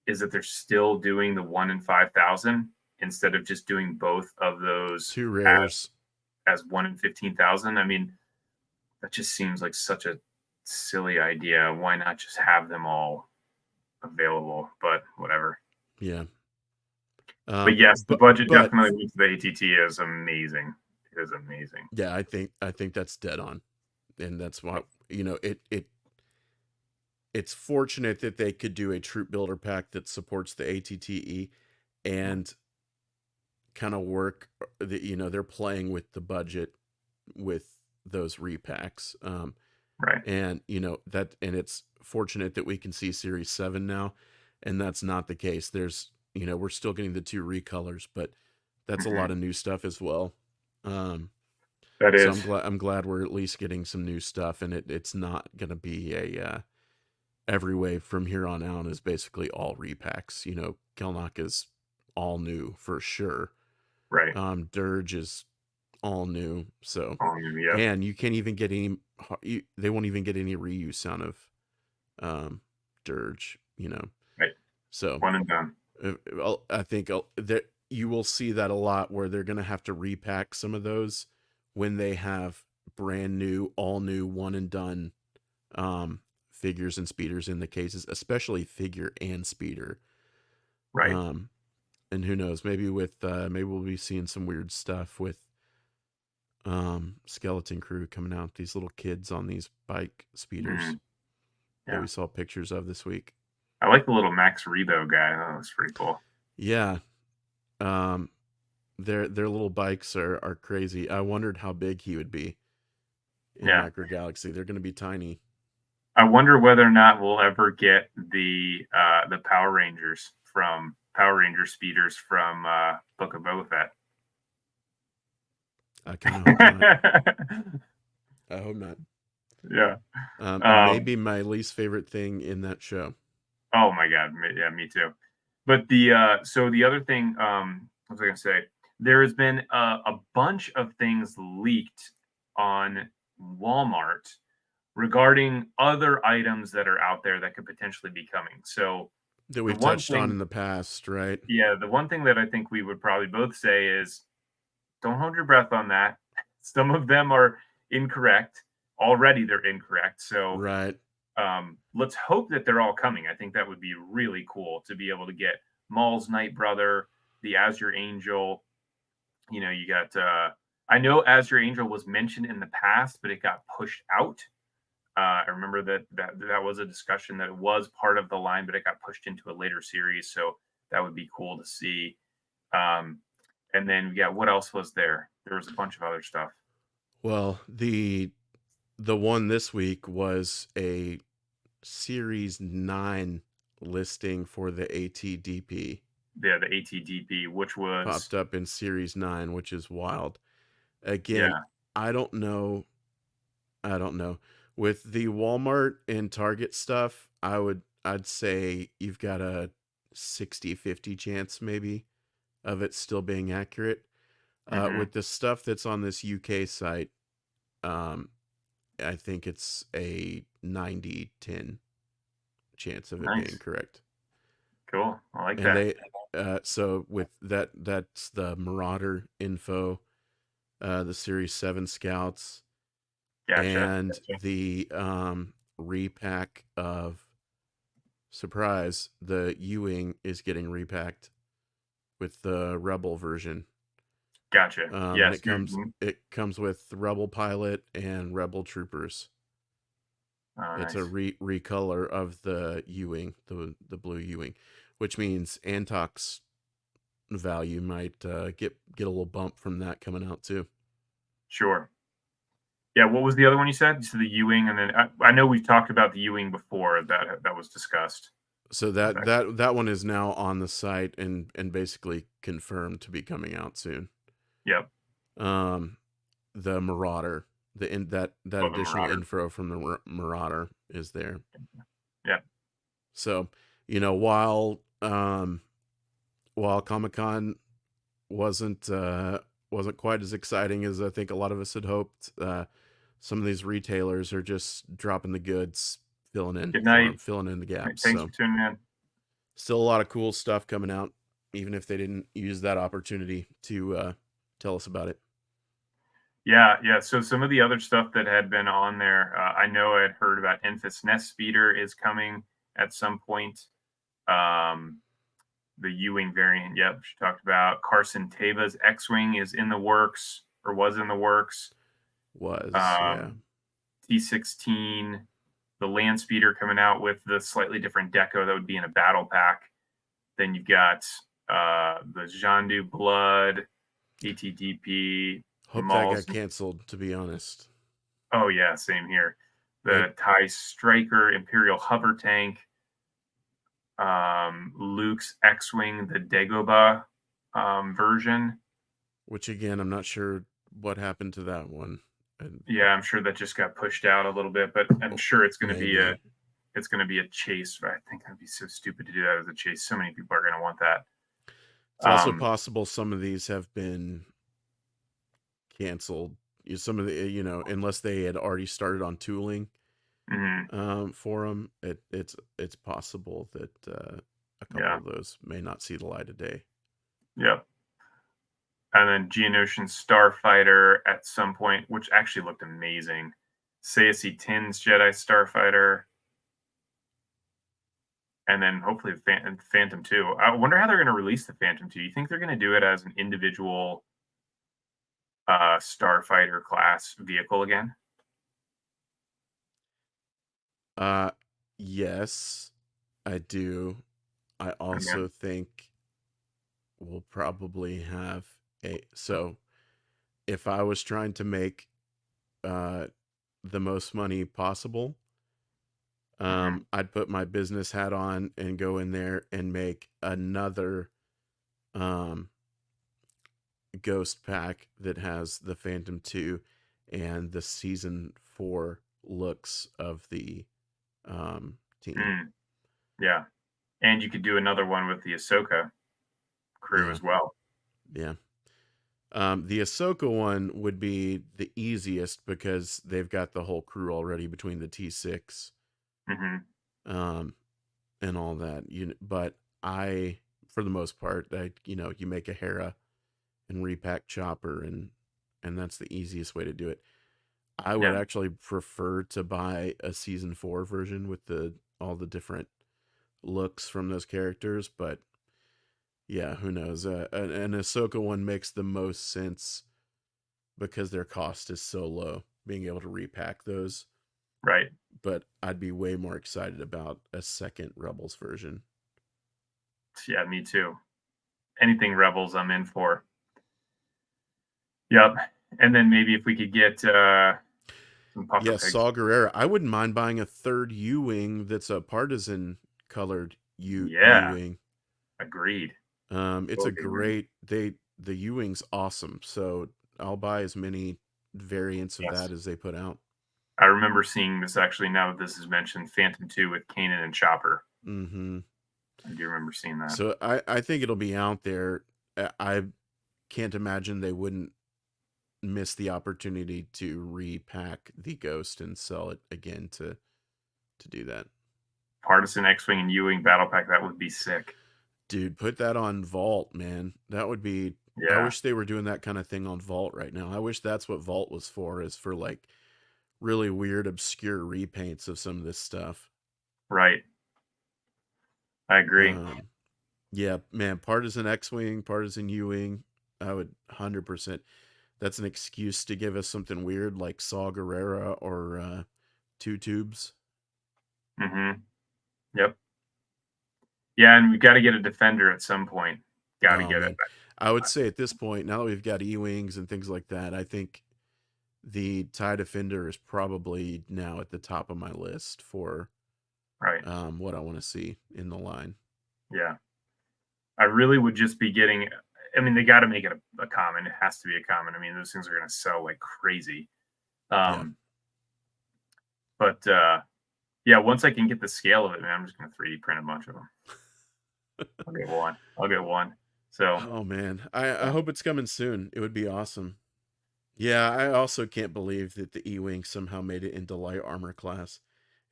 is that they're still doing the 1 in 5,000 instead of just doing both of those 2 rares as 1 in 15,000. I mean, that just seems like such a silly idea. Why not just have them all available? But whatever. Yeah. But yes, the budget definitely with the ATT is amazing. It is amazing. Yeah, I think that's dead on, and that's why it's fortunate that they could do a troop builder pack that supports the ATTE and kind of work. They're playing with the budget with those repacks. Right. And it's fortunate that we can see Series 7 now, and that's not the case. There's we're still getting the 2 recolors, but that's a lot of new stuff as well. That is. So I'm glad we're at least getting some new stuff, and it's not going to be a every wave from here on out is basically all repacks. Kelnock is all new for sure. Right. Dirge is all new. So all new, yeah. And you can't even get any. They won't even get any reuse out of Dirge. Right. So 1 and done. I think that you will see that a lot where they're going to have to repack some of those when they have brand new, all new, 1 and done figures and speeders in the cases, especially figure and speeder. Right. And who knows, maybe maybe we'll be seeing some weird stuff with Skeleton Crew coming out, these little kids on these bike speeders that we saw pictures of this week. I like the little Max Rebo guy. Oh, that's pretty cool. Yeah. Their little bikes are crazy. I wondered how big he would be in Micro Galaxy. They're going to be tiny. I wonder whether or not we'll ever get the Power Ranger speeders from Book of Boba Fett. I kind of hope not. I hope not. Yeah. Maybe my least favorite thing in that show. Oh my God. Yeah, me too. But the other thing, what was I going to say? There has been a bunch of things leaked on Walmart regarding other items that are out there that could potentially be coming. So that we've touched on in the past, right? Yeah, the one thing that I think we would probably both say is don't hold your breath on that. Some of them are incorrect. Already they're incorrect. So right. Let's hope that they're all coming. I think that would be really cool to be able to get Maul's Night Brother, the Azure Angel. You got I know Azure Angel was mentioned in the past, but it got pushed out. I remember that was a discussion that was part of the line, but it got pushed into a later series. So that would be cool to see. Um, and then yeah, what else was there? There was a bunch of other stuff. Well, the one this week was a Series 9 listing for the ATDP. Yeah, the ATDP, which was Popped up in Series 9, which is wild. Again, yeah, I don't know. I don't know. With the Walmart and Target stuff, I'd say you've got a 60-50 chance maybe of it still being accurate. hmm With the stuff that's on this UK site, um, I think it's a 90-10 chance of it being nice, correct. cool. I like And that. they so with that's the Marauder info, the Series 7 Scouts, Gotcha. and the repack of surprise, the U-Wing is getting repacked with the Rebel version. Gotcha. And Yes, you're it comes with Rebel Pilot and Rebel Troopers. oh, It's a nice. recolor of the U-Wing, the blue U-Wing, which means Antoc's value might get a little bump from that coming out too. Sure. Yeah, what was the other one you said? You said the Ewing, and then I know we've talked about the Ewing before. That was discussed. So Was that that that one is now on the site and basically confirmed to be coming out soon. Yep. Um, the Marauder, that Oh, the additional Marauder. info from the Marauder is there. Yep. So you know, while Comic Con wasn't wasn't quite as exciting as I think a lot of us had hoped, some of these retailers are just dropping the goods, Good night. filling in the gaps. Thanks for So tuning in. still a lot of cool stuff coming out, even if they didn't use that opportunity to tell us about it. Yeah, yeah. So some of the other stuff that had been on there, I know I had heard about Enfys Nest Speeder is coming at some point. Um, the Ewing variant, yep, she talked about. Carson Teva's X-Wing is in the works or was in the works. Was yeah, Um, T16, the Land Speeder coming out with the slightly different deco that would be in a battle pack. Then you've got the Jandu Blood, ATDP, hope that Maul's. got canceled. To be honest, Oh, yeah, same here. it The TIE Striker, Imperial Hover Tank, Luke's X-Wing, the Dagobah version. which again I'm not sure what happened to that one. And Yeah, I'm sure that just got pushed out a little bit, but I'm oh, sure maybe it's going to be a chase. But I think that'd be so stupid to do that as a chase. So many people are going to want that. it's also Um, possible some of these have been canceled. Some of the unless they had already started on tooling mhm, for them, it's possible that a couple yeah, of those may not see the light of day. yep. And then Geonosian Starfighter at some point, which actually looked amazing. Saesi Tin's Jedi Starfighter, and then hopefully Phantom 2. I wonder how they're going to release the Phantom 2. You think they're going to do it as an individual Starfighter class vehicle again? Uh, yes, I do. I And then, also think we'll probably have so if I was trying to make uh the most money possible, mhm, I'd put my business hat on and go in there and make another um ghost pack that has the Phantom 2 and the season 4 looks of the team. mm, yeah. And you could do another one with the Ahsoka crew Yeah. as well. Yeah. The Ahsoka one would be the easiest because they've got the whole crew already between the T6 Hmm. um, and all that. But for the most part, you make a Hera and repack Chopper, and that's the easiest way to do it. I would Yeah. actually prefer to buy a season 4 version with the all the different looks from those characters, but yeah, who knows? An Ahsoka one makes the most sense because their cost is so low. Being able to repack those, Right. but I'd be way more excited about a second Rebels version. Yeah, me too. Anything Rebels, I'm in for. Yep. And then maybe if we could get some puffer Yeah, pigs. Saw Gerrera. I wouldn't mind buying a third U-wing that's a partisan colored Yeah, U-wing. agreed. It's a Totally agreed. great the U-wing's awesome. So I'll buy as many variants of Yes. that as they put out. I remember seeing this actually now that this is mentioned, Phantom 2 with Kanan and Chopper. Mm-hmm. I do remember seeing that. So I think it'll be out there. I can't imagine they wouldn't miss the opportunity to repack the Ghost and sell it again to do that. Partisan X-Wing and U-Wing battle pack, that would be sick. Dude, put that on Vault, man. That would be. I Yeah, wish they were doing that kind of thing on Vault right now. I wish that's what Vault was for, is for like really weird, obscure repaints of some of this stuff. right. I agree. Um, yeah, man, Partisan X-Wing, Partisan U-Wing, I would 100%. That's an excuse to give us something weird like Saw Gerrera or Two Tubes. Mm-hmm. Yep. Yeah, and we got to get a defender at some point. Got to Oh get it. man, I would say at this point, now that we've got E-Wings and things like that, I think the TIE Defender is probably now at the top of my list for Right. what I want to see in the line. Yeah. I really would just be getting. I mean, they got to make it a common. It has to be a common. I mean, those things are going to sell like crazy. Yeah. But yeah, once I can get the scale of it, man, I'm just going to 3D print a bunch of them. I'll get one. I'll get one. So Oh man, I hope it's coming soon. It would be awesome. Yeah, I also can't believe that the E-Wing somehow made it into light armor class.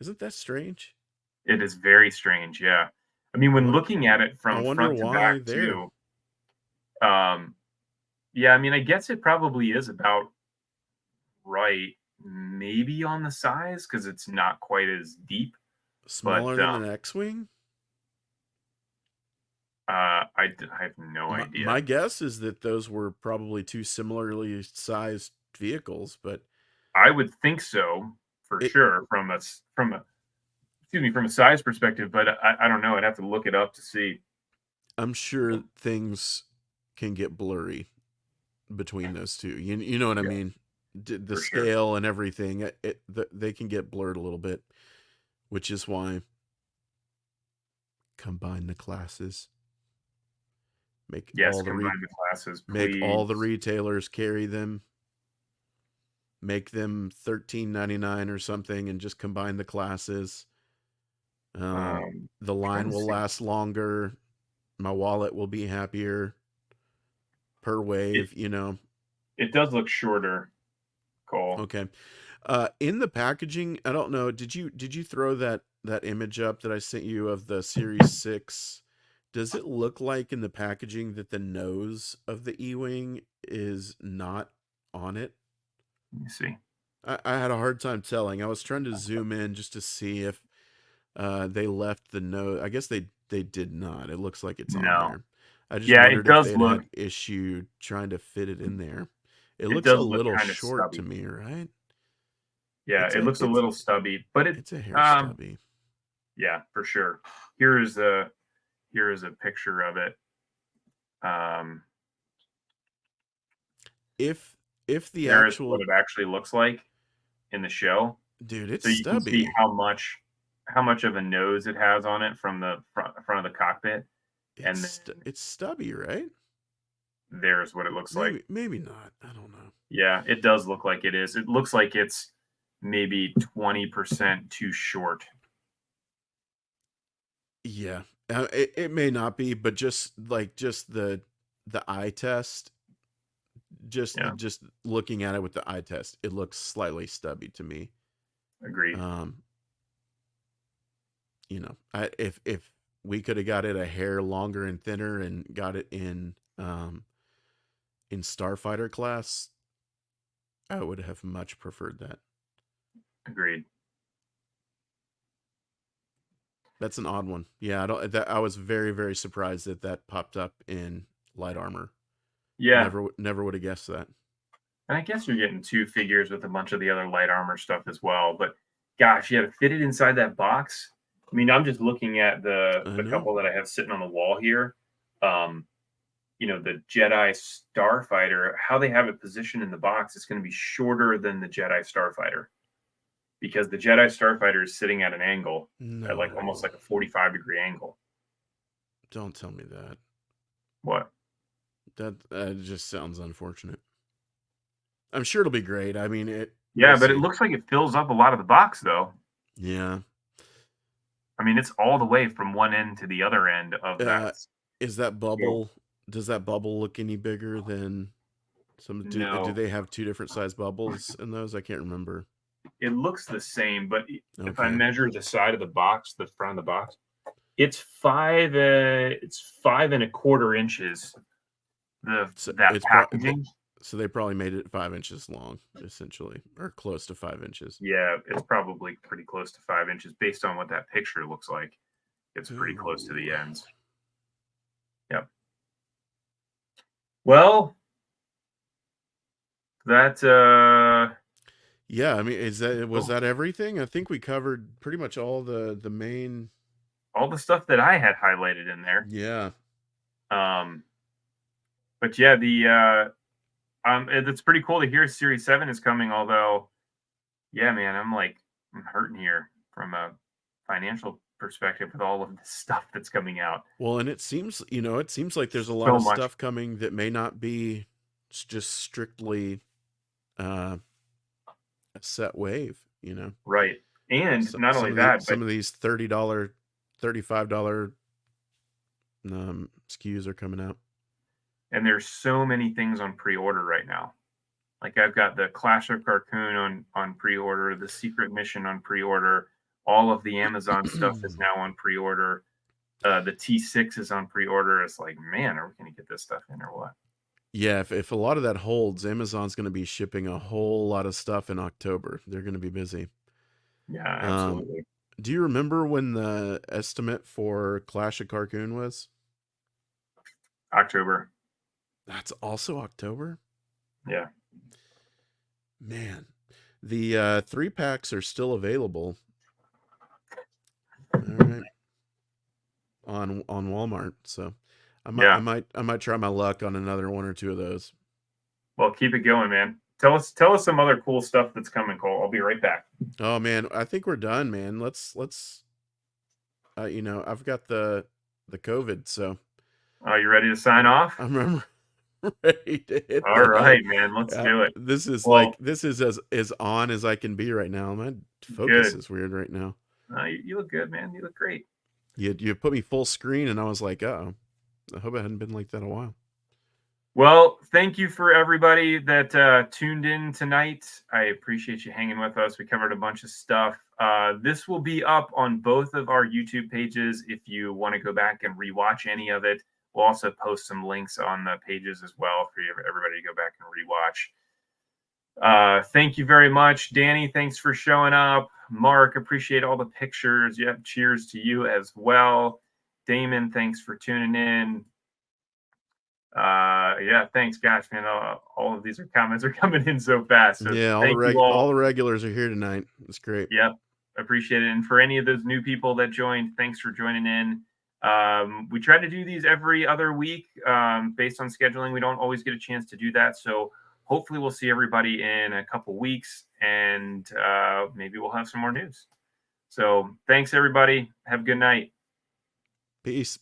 Isn't that strange? it is very strange. Yeah. I mean, I when wonder, looking at it I from wonder front to back why there. too, um, yeah, I mean, I guess it probably is about right, maybe on the size because it's not quite as deep. But Smaller than an X-Wing? I have no My idea. guess is that those were probably two similarly sized vehicles, but I would think so for it sure from a excuse me from a size perspective, but I don't know. I'd have to look it up to see. I'm sure things can get blurry between those two. You know what I Yeah, mean? The for sure. scale and everything, they can get blurred a little bit, which is why combine the classes. Make Yes, all the combine the classes, make all the please. retailers carry them. Make them $13.99 or something, and just combine the classes. The Trying line to will see. last longer. My wallet will be happier per It wave. You know. it does look shorter, Cole. Okay. In the packaging, I don't know. Did you throw that image up that I sent you of the Series 6? Does it look like in the packaging that the nose of the E-Wing is not on it? Let me see. I had a hard time telling. I was trying to zoom in just to see if they left the nose. I guess they did not. It looks like it's on No. there. I just Yeah, it wondered if does they'd look. had issue trying to fit it in there. It It looks a does look little kind of short to stubby. me, right? Yeah, It's it a looks a little stubby, but it it's a hair um stubby. yeah, for sure. Here is a here is a picture of it. Um If the there is what actual it actually looks like in the show. dude, it's So you can see stubby. how much of a nose it has on it from the front of the cockpit, and then It's stubby, right? there's what it looks like. Maybe not. I don't know. Yeah, it does look like it is. It looks like it's maybe 20% too short. Yeah, it may not be, but just the eye test, Yeah, just looking at it with the eye test, it looks slightly stubby to me. agreed. Um, if we could have got it a hair longer and thinner and got it in Starfighter class, I would have much preferred that. Agreed. That's an odd one. Yeah, I don't. That I was very very surprised that that popped up in light armor. Yeah, Never would have guessed that. and I guess you're getting two figures with a bunch of the other light armor stuff as well. But gosh, yeah, to fit it inside that box. I mean, I'm just looking at the I the know. couple that I have sitting on the wall here. Um, the Jedi Starfighter, how they have it positioned in the box is going to be shorter than the Jedi Starfighter because the Jedi Starfighter is sitting at an angle, at like almost No, like a 45-degree angle. don't tell me that. What? That just sounds unfortunate. I'm sure it'll be great. I mean, we'll Yeah, but it see. looks like it fills up a lot of the box, though. Yeah. I mean, it's all the way from one end to the other end of that. Uh, is that So, bubble? Does that bubble look any bigger than some? Do no, they have two different size bubbles in those? I can't remember. it looks the same, but if I Okay. measure the side of the box, the front of the box, it's 5 and a quarter inches. So That it's packaging, so they probably made it 5 inches long, essentially, or close to 5 inches. yeah, it's probably pretty close to 5 inches based on what that picture looks like. It's pretty close to Ooh. the ends. Yep. Well, that Yeah, I mean, was oh, that everything? I think we covered pretty much all the main. all the stuff that I had highlighted in there. Yeah. Um, but yeah, it's pretty cool to hear Series 7 is coming. Although, yeah, man, I'm hurting here from a financial perspective with all of this stuff that's coming out. Well, and it seems like there's a lot So of much, stuff coming that may not be just strictly uh, a set wave. right? And So, not only that, but some of these $30, $35 SKUs are coming out. and there's so many things on pre-order right now. Like I've got the Clash of Carcoon on pre-order, the Secret Mission on pre-order, all of the Amazon stuff is now on pre-order. The T6 is on pre-order. It's like, man, are we going to get this stuff in or what? Yeah, if a lot of that holds, Amazon's going to be shipping a whole lot of stuff in October. They're going to be busy. Yeah, Um, absolutely. do you remember when the estimate for Clash of Carcoon was? October. That's also October? Yeah. Man, the 3 packs are still available. All right, on Walmart. So Yeah. I might try my luck on another one or two of those. Well, keep it going, man. Tell us some other cool stuff that's coming, Cole. I'll be right back. Oh man, I think we're done, man. Let's I've got the COVID, so Are you ready to sign off? I'm ready to hit All the hay. right, man. Let's do it. This is Well, as on as I can be right now. My focus good. is weird right now. You look good, man. You look great. You put me full screen, and I was like, oh, I hope it hadn't been like that a while. Well, thank you for everybody that tuned in tonight. I appreciate you hanging with us. We covered a bunch of stuff. This will be up on both of our YouTube pages if you want to go back and rewatch any of it. We'll also post some links on the pages as well for everybody to go back and rewatch. Thank you very much, Danny. Thanks for showing up. Mark, appreciate all the pictures. Yep, cheers to you as well. Damon, thanks for tuning in. Yeah, thanks, gosh, man. All of these comments are coming in so fast. So Yeah, thank you all. all the regulars are here tonight. It's great. Yep, appreciate it. And for any of those new people that joined, thanks for joining in. We try to do these every other week based on scheduling. We don't always get a chance to do that. So hopefully we'll see everybody in a couple weeks and maybe we'll have some more news. So thanks, everybody. Have a good night. Peace.